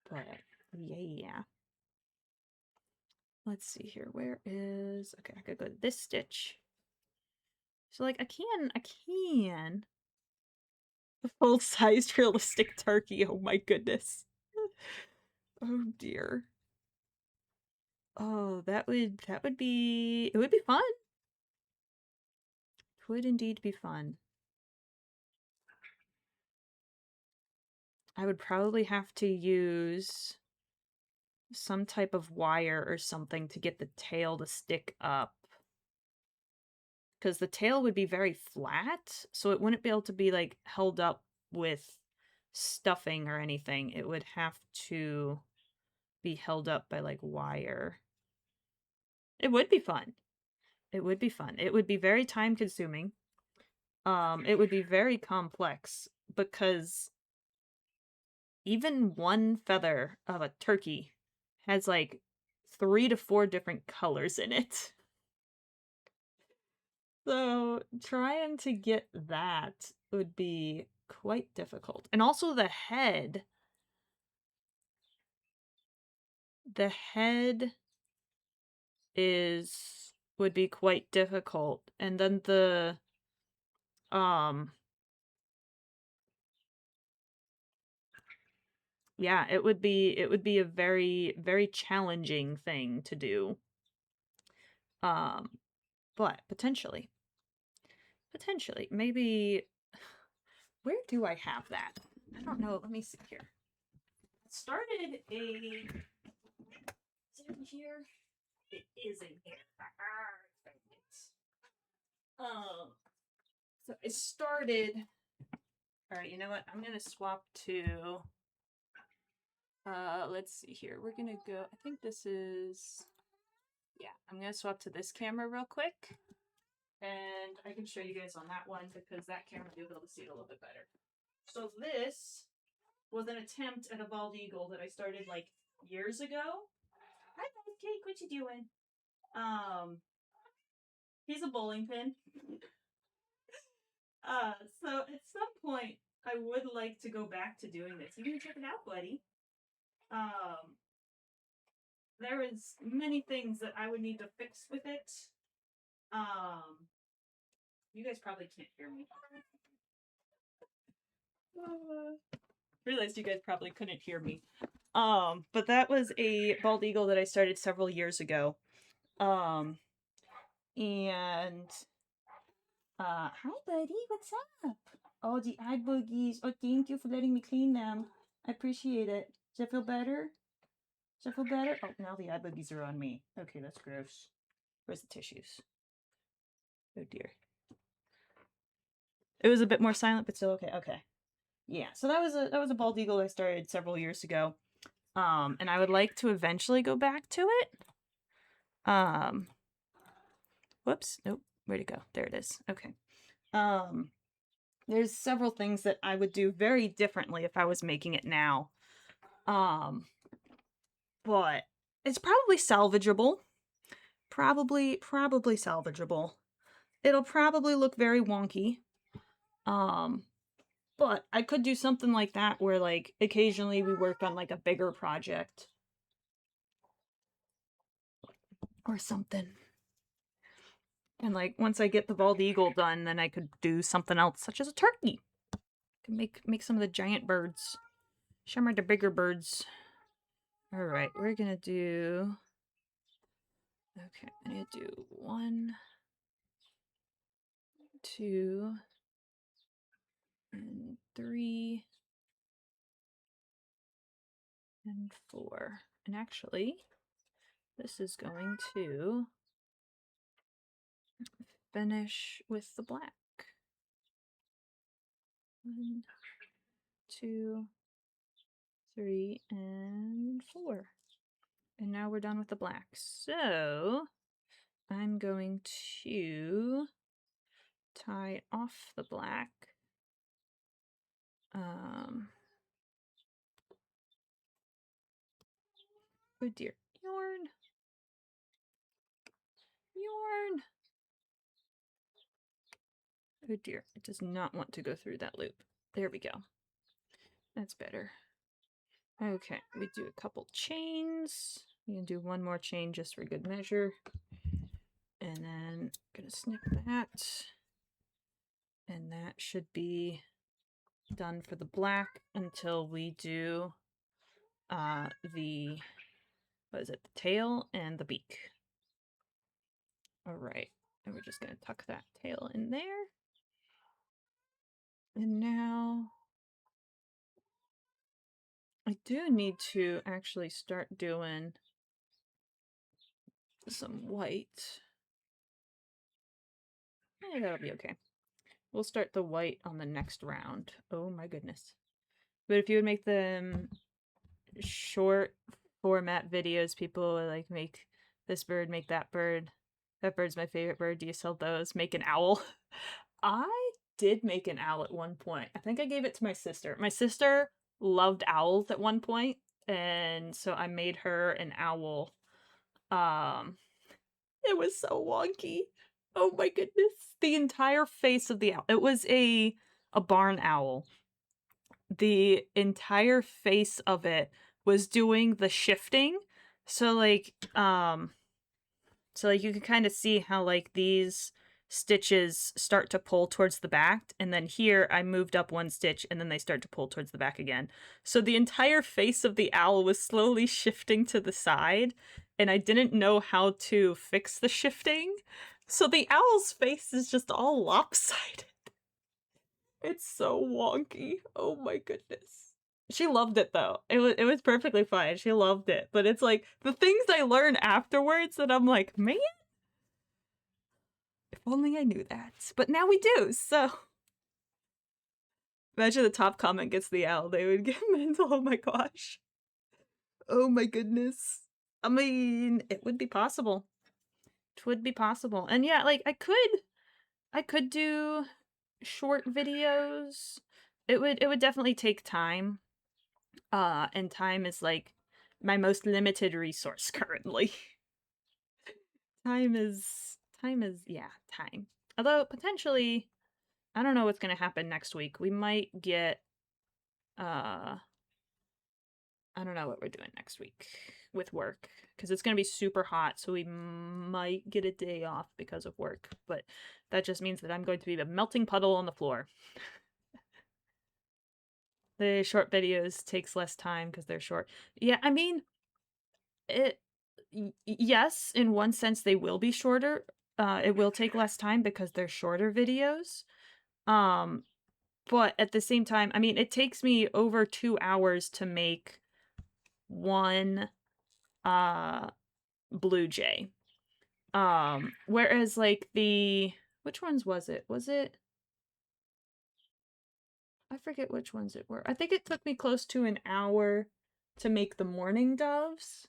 but yeah. Let's see here. Where is, okay, I could go to this stitch. So like I can a full-sized realistic turkey. Oh my goodness. Oh dear. Oh, that would be, it would be fun. It would indeed be fun. I would probably have to use some type of wire or something to get the tail to stick up. Because the tail would be very flat, so it wouldn't be able to be like held up with stuffing or anything. It would have to be held up by like wire. It would be fun. It would be fun. It would be very time consuming. It would be very complex because even one feather of a turkey has like 3 to 4 different colors in it. So trying to get that would be quite difficult. And also the head. The head would be quite difficult. And then yeah, it would be a very, very challenging thing to do. But potentially, maybe, where do I have that? I don't know. Let me see here. I started a, is it in here? It is in here. So I started, all right, you know what? I'm going to swap to, let's see here. We're going to go, I think this is, yeah, I'm going to swap to this camera real quick. And I can show you guys on that one because that camera will be able to see it a little bit better. So this was an attempt at a bald eagle that I started like years ago. Hi, Cake. What you doing? He's a bowling pin. So at some point, I would like to go back to doing this. You can check it out, buddy. There is many things that I would need to fix with it. You guys probably can't hear me. Realized you guys probably couldn't hear me. But that was a bald eagle that I started several years ago. And hi buddy, what's up? Oh, the eye boogies. Oh, thank you for letting me clean them. I appreciate it. Does that feel better? Does that feel better? Oh, now the eye boogies are on me. Okay, that's gross. Where's the tissues? Oh dear. It was a bit more silent, but still okay. Okay. Yeah, so that was a bald eagle I started several years ago. And I would like to eventually go back to it. Whoops, nope, where'd it go? There it is. Okay. There's several things that I would do very differently if I was making it now. But it's probably salvageable. Probably salvageable. It'll probably look very wonky. But I could do something like that where like occasionally we work on like a bigger project. Or something. And like once I get the bald eagle done, then I could do something else, such as a turkey. I can make some of the giant birds. Show me the bigger birds. Alright, we're gonna do... Okay, I'm gonna do 1, 2, and 3, and 4. And actually, this is going to finish with the black. 1, 2, 3, and 4. And now we're done with the black. So I'm going to tie off the black. Oh dear. Yarn. Yarn. Oh dear. It does not want to go through that loop. There we go. That's better. Okay, we do a couple chains. We can do one more chain just for good measure. And then gonna snip that. And that should be done for the black until we do the, what is it, the tail and the beak. All right, and we're just gonna tuck that tail in there. And now I do need to actually start doing some white. Yeah, that'll be okay. We'll start the white on the next round. Oh my goodness. But if you would make them short format videos, people would like make this bird, make that bird. That bird's my favorite bird. Do you sell those? Make an owl. I did make an owl at one point. I think I gave it to my sister. My sister loved owls at one point, and so I made her an owl. It was so wonky. Oh my goodness. The entire face of the owl. It was a barn owl. The entire face of it was doing the shifting. So like you can kind of see how like these stitches start to pull towards the back, and then here I moved up one stitch and then they start to pull towards the back again. So the entire face of the owl was slowly shifting to the side, and I didn't know how to fix the shifting. So the owl's face is just all lopsided. It's so wonky. Oh my goodness. She loved it though. It was perfectly fine. She loved it. But it's like the things I learn afterwards that I'm like, man, if only I knew that. But now we do, so. Imagine the top comment gets the owl. They would get mental. Oh my gosh. Oh my goodness. I mean, it would be possible. It would be possible. And yeah, like I could do short videos. It would definitely take time. And time is like my most limited resource currently. Time is yeah, time. Although potentially I don't know what's going to happen next week. We might get I don't know what we're doing next week with work because it's going to be super hot, so we might get a day off because of work, but that just means that I'm going to be a melting puddle on the floor. The short videos takes less time because they're short. Yeah, I mean, yes, in one sense they will be shorter. It will take less time because they're shorter videos. But at the same time, I mean, it takes me over 2 hours to make one Blue Jay. Whereas like which ones was it? I forget which ones it were. I think it took me close to an hour to make the mourning doves.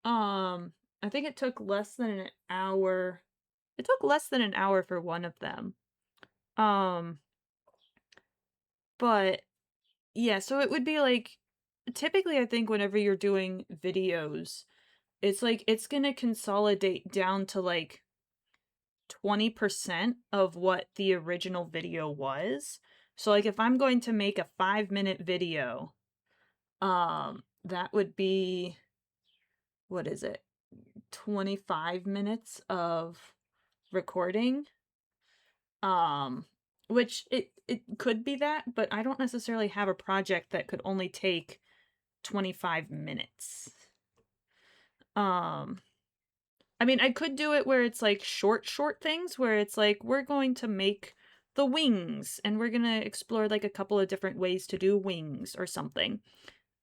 I think it took less than an hour. It took less than an hour for one of them. But yeah, so it would be like typically I think whenever you're doing videos, it's like it's gonna consolidate down to like 20% of what the original video was. So like if I'm going to make a 5-minute video, that would be, what is it? 25 minutes of recording. Which it could be that, but I don't necessarily have a project that could only take 25 minutes. I mean, I could do it where it's like short things where it's like we're going to make the wings and we're going to explore like a couple of different ways to do wings or something.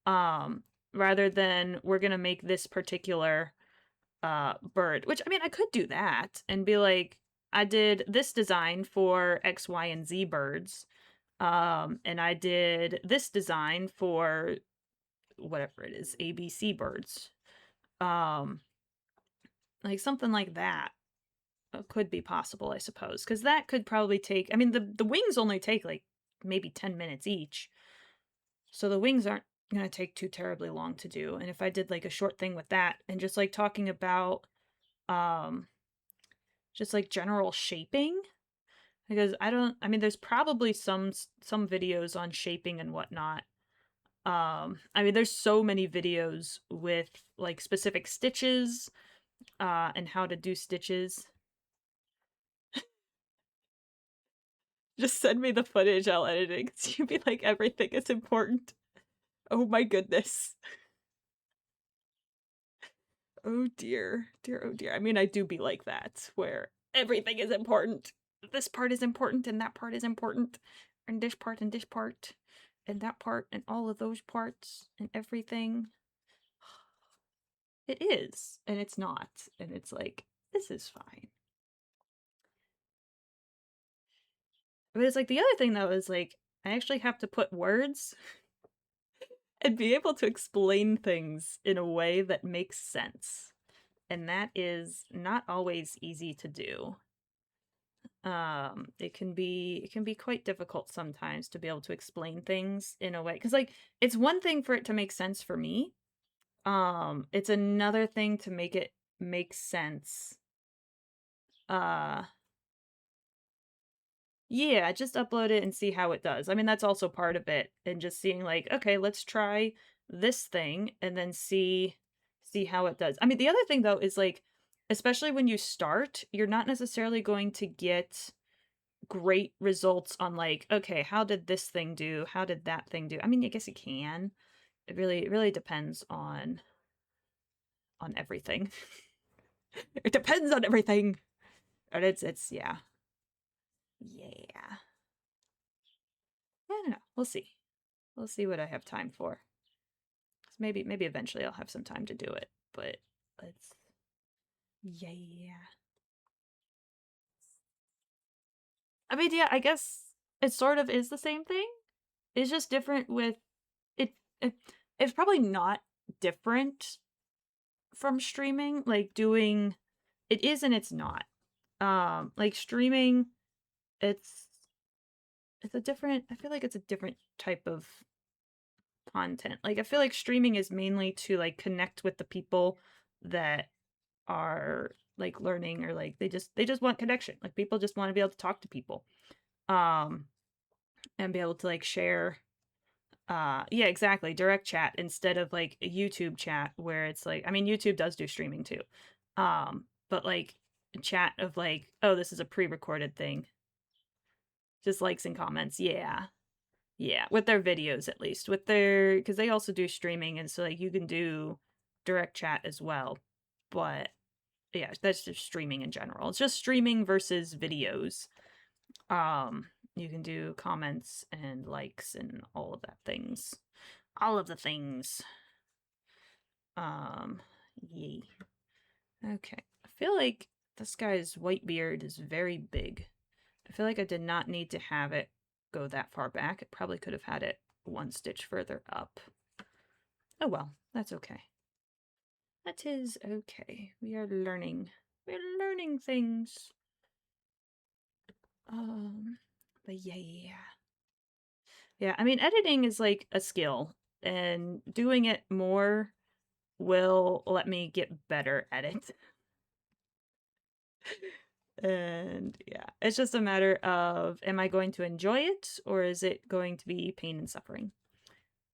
Rather than we're going to make this particular bird, which I mean, I could do that and be like, I did this design for X, Y, and Z birds. And I did this design for whatever it is, ABC birds. Like something like that could be possible, I suppose, because that could probably take. I mean, the wings only take like maybe 10 minutes each, so the wings aren't gonna take too terribly long to do. And if I did like a short thing with that and just like talking about, just like general shaping, because I mean, there's probably some videos on shaping and whatnot. I mean, there's so many videos with like specific stitches, and how to do stitches. Just send me the footage, I'll edit it, because you'd be like, everything is important. Oh my goodness. Oh dear. Dear, oh dear. I mean, I do be like that, where everything is important. This part is important, and that part is important, and this part, and that part, and all of those parts, and everything. It is, and it's not, and it's like, this is fine. But it's like, the other thing though is like, I actually have to put words and be able to explain things in a way that makes sense. And that is not always easy to do. It can be quite difficult sometimes to be able to explain things in a way, because like it's one thing for it to make sense for me. It's another thing to make it make sense Yeah, just upload it and see how it does. I mean, that's also part of it, and just seeing like, okay, let's try this thing and then see how it does. I mean, the other thing though is like, especially when you start, you're not necessarily going to get great results on like, okay, how did this thing do? How did that thing do? I mean, I guess you can. It really depends on everything. It depends on everything. And it's yeah. Yeah. I don't know. We'll see. We'll see what I have time for. Maybe eventually I'll have some time to do it, but let's yeah. I mean, yeah, I guess it sort of is the same thing. It's just different with it, it it's probably not different from streaming, like doing it is and it's not. Like streaming, it's it's a different I feel like it's a different type of content. Like I feel like streaming is mainly to like connect with the people that are like learning or like they just want connection. Like people just want to be able to talk to people. Um and be able to like share yeah, exactly, direct chat instead of like a YouTube chat where it's like I mean YouTube does do streaming too. But like chat of like, oh, this is a pre-recorded thing. Just likes and comments. Yeah. Yeah, with their videos at least. With their because they also do streaming and so like you can do direct chat as well. But yeah, that's just streaming in general. It's just streaming versus videos. Um, you can do comments and likes and all of that things. All of the things. Um, yay. Okay. I feel like this guy's white beard is very big. I feel like I did not need to have it go that far back. It probably could have had it one stitch further up. Oh well, that's okay. That is okay. We are learning. We're learning things. But yeah. Yeah, I mean, editing is like a skill, and doing it more will let me get better at it. And yeah, it's just a matter of am I going to enjoy it or is it going to be pain and suffering?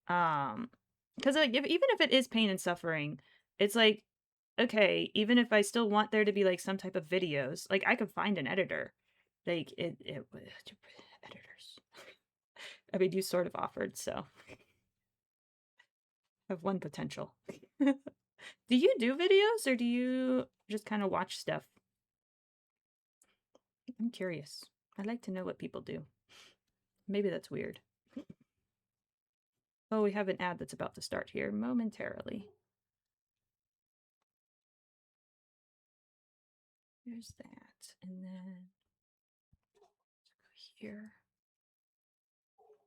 Because like even if it is pain and suffering, it's like okay, even if I still want there to be like some type of videos, like I could find an editor. Like it editors. I mean, you sort of offered, so have one potential. Do you do videos or do you just kind of watch stuff? I'm curious. I'd like to know what people do. Maybe that's weird. Oh, we have an ad that's about to start here momentarily. There's that. And then let's go here.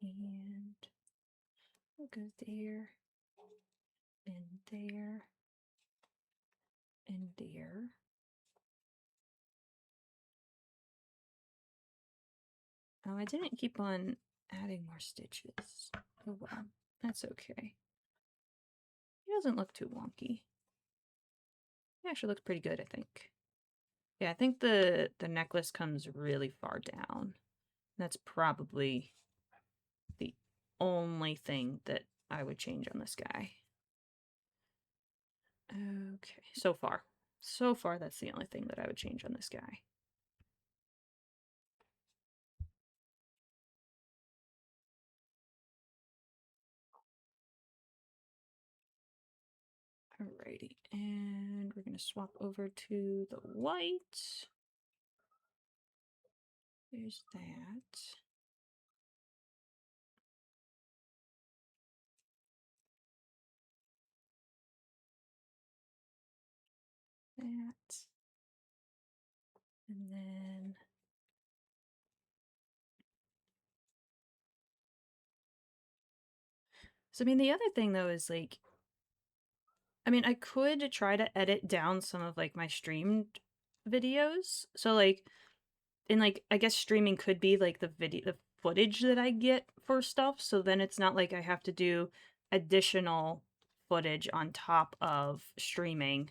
And we'll go there. And there. And there. Oh, I didn't keep on adding more stitches. Oh well, that's okay. He doesn't look too wonky. He actually looks pretty good, I think. Yeah, I think the necklace comes really far down. That's probably the only thing that I would change on this guy. Okay, so far. So far, that's the only thing that I would change on this guy. Alrighty, and we're gonna swap over to the white. There's that. That. And then so I mean the other thing though is like I mean I could try to edit down some of like my streamed videos. So like in like I guess streaming could be like the footage that I get for stuff. So then it's not like I have to do additional footage on top of streaming.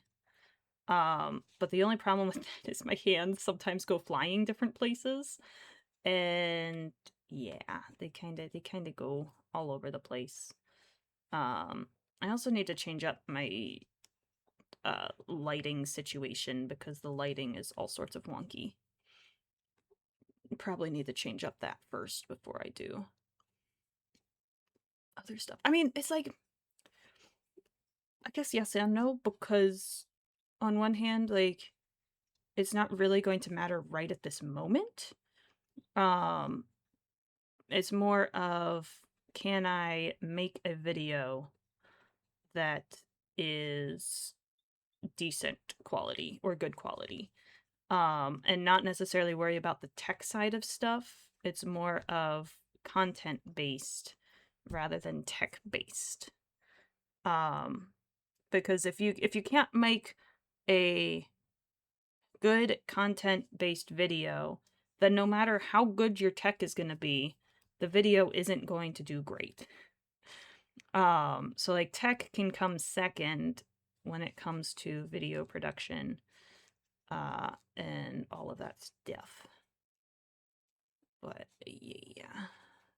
But the only problem with that is my hands sometimes go flying different places. And yeah, they kind of go all over the place. I also need to change up my lighting situation because the lighting is all sorts of wonky. Probably need to change up that first before I do other stuff. I mean, it's like, I guess yes and no, because on one hand, like, it's not really going to matter right at this moment. It's more of, can I make a video that is decent quality or good quality? And not necessarily worry about the tech side of stuff. It's more of content based rather than tech based. Because if you can't make a good content based video, then no matter how good your tech is going to be, the video isn't going to do great. So like tech can come second when it comes to video production, and all of that stuff. But yeah,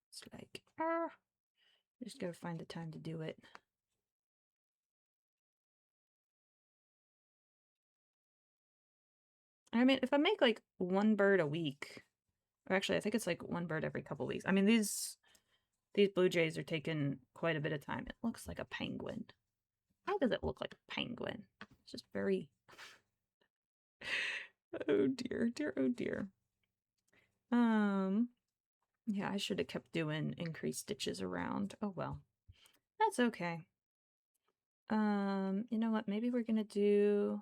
it's like, just gotta find the time to do it. I mean, if I make like one bird a week, or actually I think it's like one bird every couple weeks. I mean, these blue jays are taking quite a bit of time. It looks like a penguin. How does it look like a penguin? It's just very... Oh dear, dear, oh dear. Yeah, I should have kept doing increased stitches around. Oh well. That's okay. You know what? Maybe we're gonna do...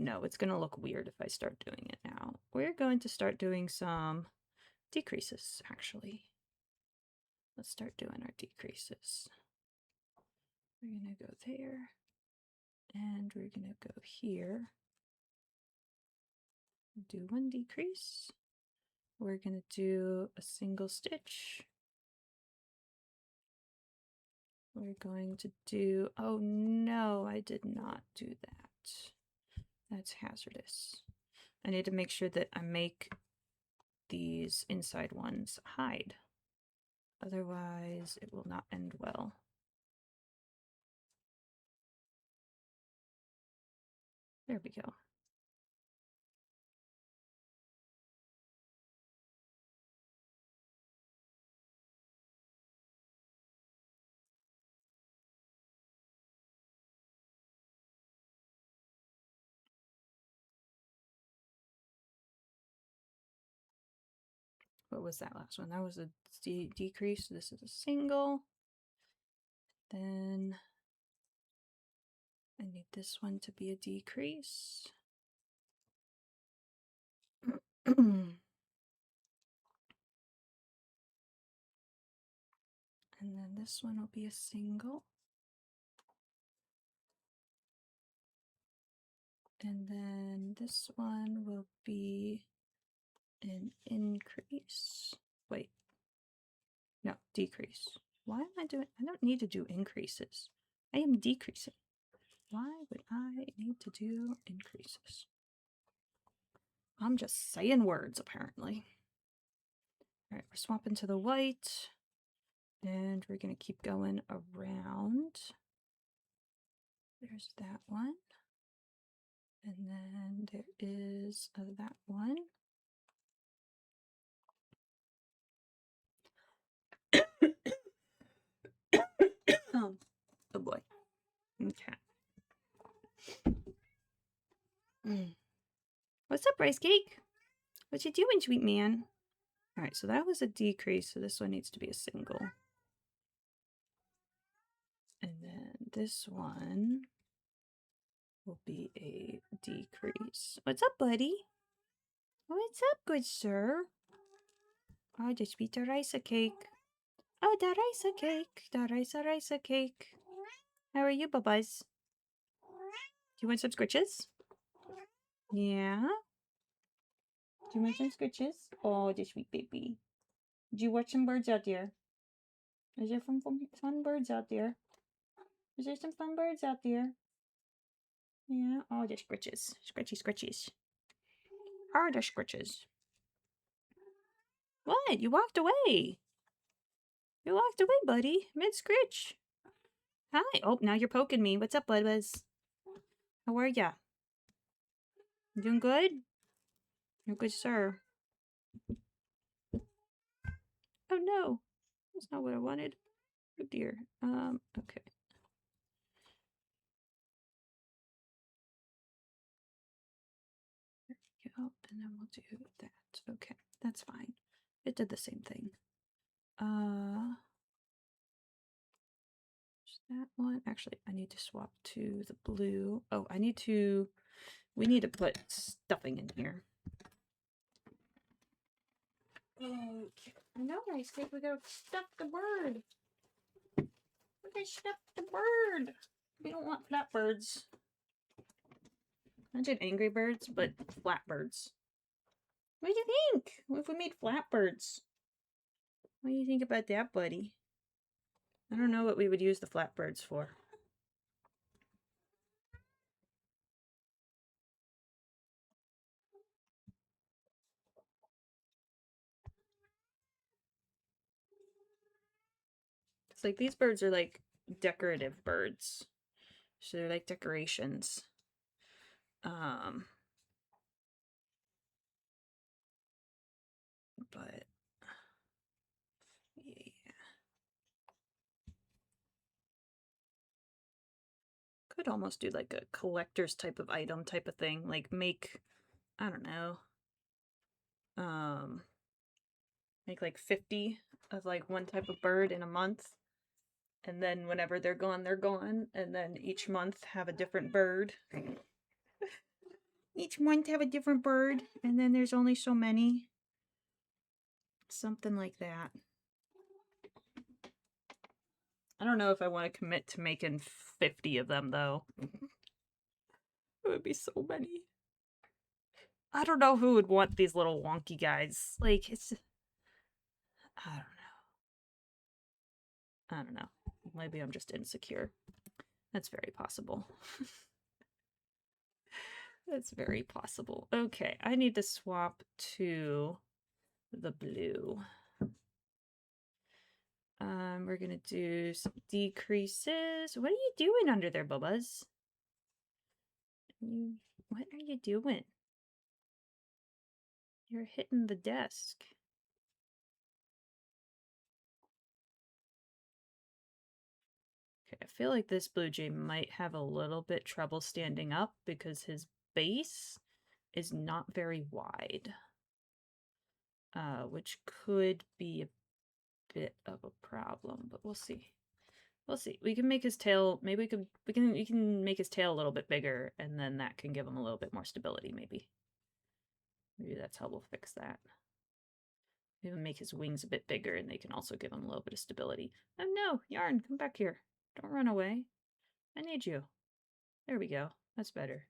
No, it's gonna look weird if I start doing it now. We're going to start doing some decreases, actually. Let's start doing our decreases. We're gonna go there, and we're gonna go here. Do one decrease. We're gonna do a single stitch. We're going to do... Oh no, I did not do that. That's hazardous. I need to make sure that I make these inside ones hide. Otherwise, it will not end well. There we go. What was that last one? That was a decrease. This is a single. Then I need this one to be a decrease. And then this one will be a single. And then this one will be an increase. Wait. No, decrease. Why am I doing... I don't need to do increases. I am decreasing. Why would I need to do increases? I'm just saying words, apparently. All right, we're swapping to the white. And we're going to keep going around. There's that one. And then there is that one. Oh boy. Okay. What's up, rice cake? What you doing, sweet man? All right, so that was a decrease, so this one needs to be a single. And then this one will be a decrease. What's up, buddy? What's up, good sir? Oh, the sweet rice cake. Oh, the rice cake. The rice cake. How are you, Bubba's? Do you want some scritches? Yeah? Do you want some scritches? Oh, the sweet baby. Did you watch some birds out there? Is there some fun birds out there? Is there some fun birds out there? Yeah, all the scritches. Scratchy scratchies. Are the scritches. What? You walked away. You walked away, buddy. Mid-scritch. Hi. Oh, now you're poking me. What's up, Bud-Buzz? How are ya? You doing good? You're good, sir. Oh, no. That's not what I wanted. Oh, dear. Okay. There we go. And then we'll do that. Okay. That's fine. It did the same thing. That one. Actually, I need to swap to the blue. Oh, we need to put stuffing in here. Okay. No, Rice Cake, we gotta stuff the bird. We gotta stuff the bird. We don't want flat birds. Imagine Angry Birds, but flat birds. What do you think? What if we made flat birds? What do you think about that, buddy? I don't know what we would use the flat birds for. It's like these birds are like decorative birds. So they're like decorations. But yeah. Could almost do like a collector's type of item type of thing. Like make, I don't know, make like 50 of like one type of bird in a month. And then whenever they're gone, they're gone. And then each month have a different bird. Each month have a different bird. And then there's only so many. Something like that. I don't know if I want to commit to making 50 of them, though. It would be so many. I don't know who would want these little wonky guys. Like, it's... I don't know. Maybe I'm just insecure. That's very possible. That's very possible. Okay, I need to swap to the blue. We're gonna do some decreases. What are you doing under there, Bubba's? What are you doing? You're hitting the desk. Okay, I feel like this Blue Jay might have a little bit trouble standing up because his base is not very wide. Which could be a bit of a problem, but we'll see. We'll see. We can make his tail, maybe we can make his tail a little bit bigger, and then that can give him a little bit more stability, maybe. Maybe that's how we'll fix that. Maybe make his wings a bit bigger, and they can also give him a little bit of stability. Oh no, Yarn, come back here. Don't run away. I need you. There we go. That's better.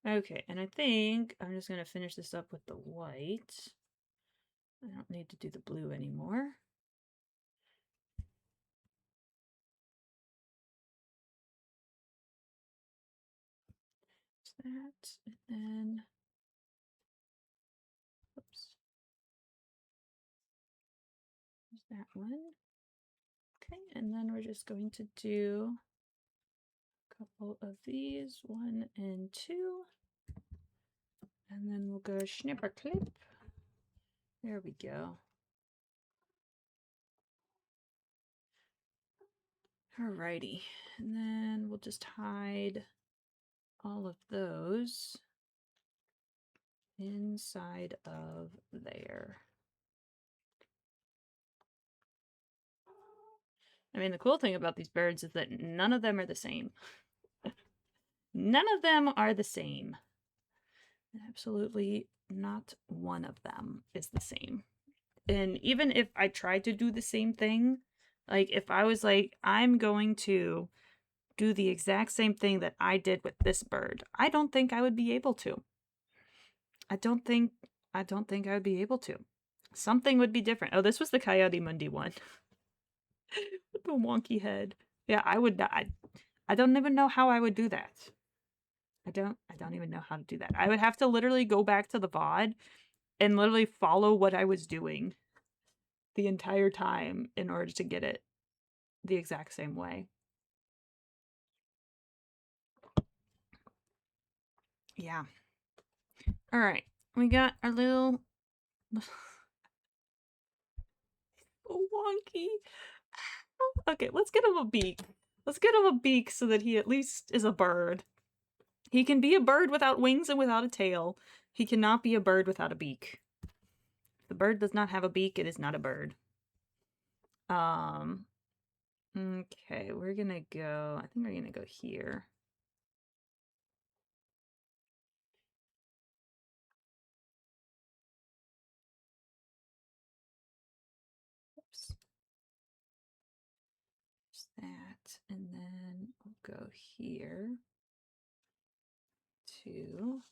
Okay, and I think I'm just going to finish this up with the white. I don't need to do the blue anymore. That, and then, oops, there's that one. Okay, and then we're just going to do a couple of these, 1 and 2, and then we'll go snipper clip. There we go. Alrighty, and then we'll just hide all of those inside of there. I mean, the cool thing about these birds is that none of them are the same. None of them are the same. Absolutely not one of them is the same. And even if I tried to do the same thing, like if I was like, I'm going to do the exact same thing that I did with this bird, I don't think I would be able to. I don't think I would be able to. Something would be different. Oh, this was the Coyote Mundi one. With the wonky head. Yeah, I would not. I don't even know how I would do that. I don't even know how to do that. I would have to literally go back to the VOD and literally follow what I was doing the entire time in order to get it the exact same way. Yeah. All right. We got our little Wonky. Okay, let's get him a beak. Let's get him a beak so that he at least is a bird. He can be a bird without wings and without a tail. He cannot be a bird without a beak. If the bird does not have a beak, it is not a bird. Okay, we're gonna go, I think we're gonna go here. Oops. There's that, and then we'll go here. 2.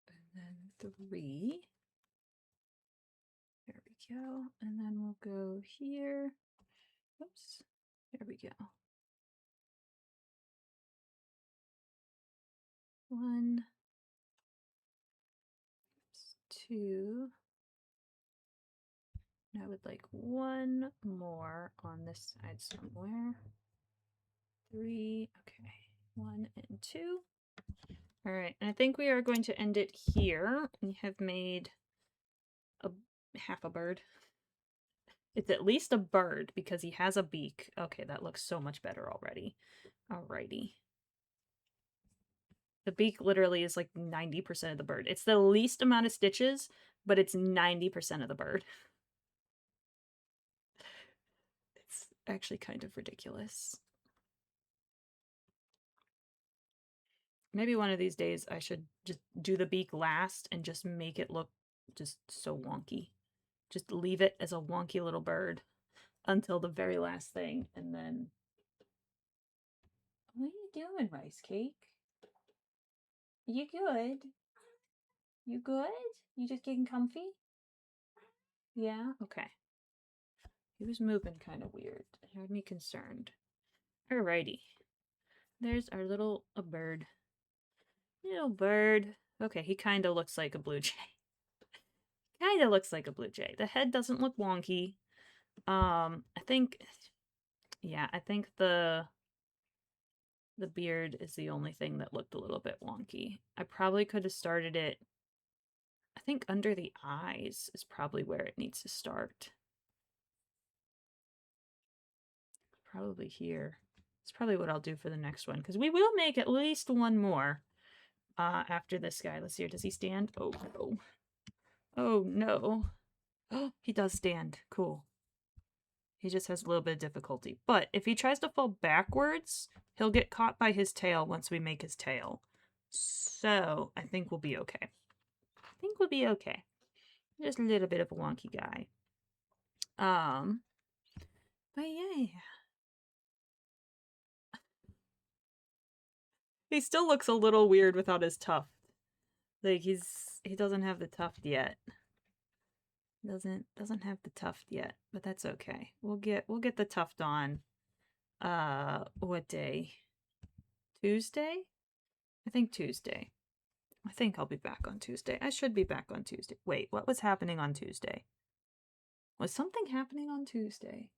And then 3. There we go. And then we'll go here. Oops. There we go. 1. Oops, 2. And I would like 1 more on this side somewhere. 3. Okay. 1 and 2. All right. And I think we are going to end it here. We have made a half a bird. It's at least a bird because he has a beak. Okay, that looks so much better already. Alrighty. The beak literally is like 90% of the bird. It's the least amount of stitches, but it's 90% of the bird. It's actually kind of ridiculous. Maybe one of these days I should just do the beak last and just make it look just so wonky. Just leave it as a wonky little bird until the very last thing, and then... What are you doing, Rice Cake? You good? You good? You just getting comfy? Yeah? Okay. He was moving kind of weird. It had me concerned. Alrighty. There's our little bird. Little bird. Okay, he kind of looks like a blue jay. Kind of looks like a blue jay. The head doesn't look wonky. I think... Yeah, I think the beard is the only thing that looked a little bit wonky. I probably could have started it... I think under the eyes is probably where it needs to start. Probably here. It's probably what I'll do for the next one, because we will make at least one more after this guy. Let's see, does he stand? Oh, no. Oh, no. Oh, he does stand. Cool. He just has a little bit of difficulty. But if he tries to fall backwards, he'll get caught by his tail once we make his tail. So, I think we'll be okay. I think we'll be okay. Just a little bit of a wonky guy. But yeah. He still looks a little weird without his tuft. Like he doesn't have the tuft yet. Doesn't have the tuft yet, but that's okay. We'll get the tuft on. What day? Tuesday? I think Tuesday. I think I'll be back on Tuesday. I should be back on Tuesday. Wait, what was happening on Tuesday? Was something happening on Tuesday?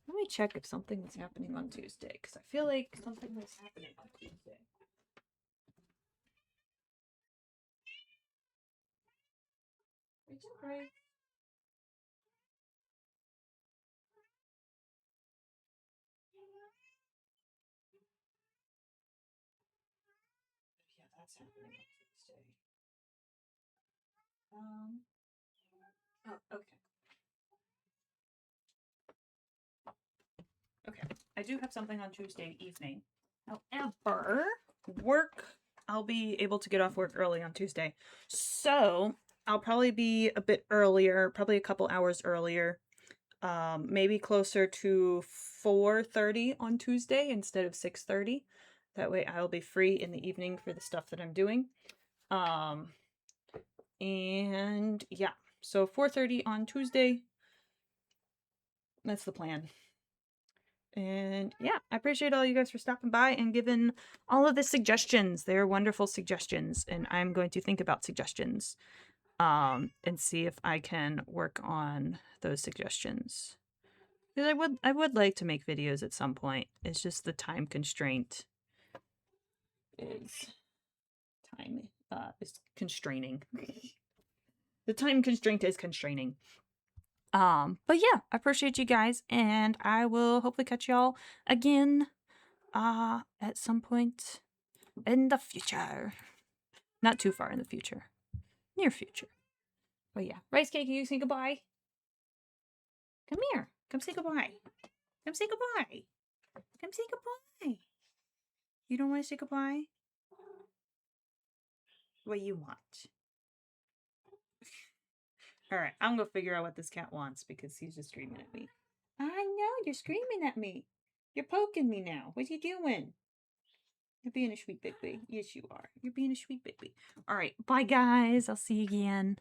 Let me check if something was happening on Tuesday, because I feel like something was happening on Tuesday. It's okay. Yeah, that's happening on Tuesday. Oh, okay. Okay, I do have something on Tuesday evening. However, I'll be able to get off work early on Tuesday. So I'll probably be a bit earlier, probably a couple hours earlier. Maybe closer to 4:30 on Tuesday instead of 6:30. That way I'll be free in the evening for the stuff that I'm doing. And yeah, so 4:30 on Tuesday. That's the plan. And yeah, I appreciate all you guys for stopping by and giving all of the suggestions. They're wonderful suggestions, and I'm going to think about suggestions and see if I can work on those suggestions. Because I would like to make videos at some point. It's just the time constraint is constraining. The time constraint is constraining. But yeah, I appreciate you guys, and I will hopefully catch y'all again at some point in the future. Not too far in the future. Near future. But yeah. Rice Cake, you say goodbye? Come here. Come say goodbye. Come say goodbye. Come say goodbye. You don't want to say goodbye? What you want? Alright, I'm gonna figure out what this cat wants because he's just screaming at me. I know, you're screaming at me. You're poking me now. What you doing? You're being a sweet baby. Yes, you are. You're being a sweet baby. Alright, bye guys. I'll see you again.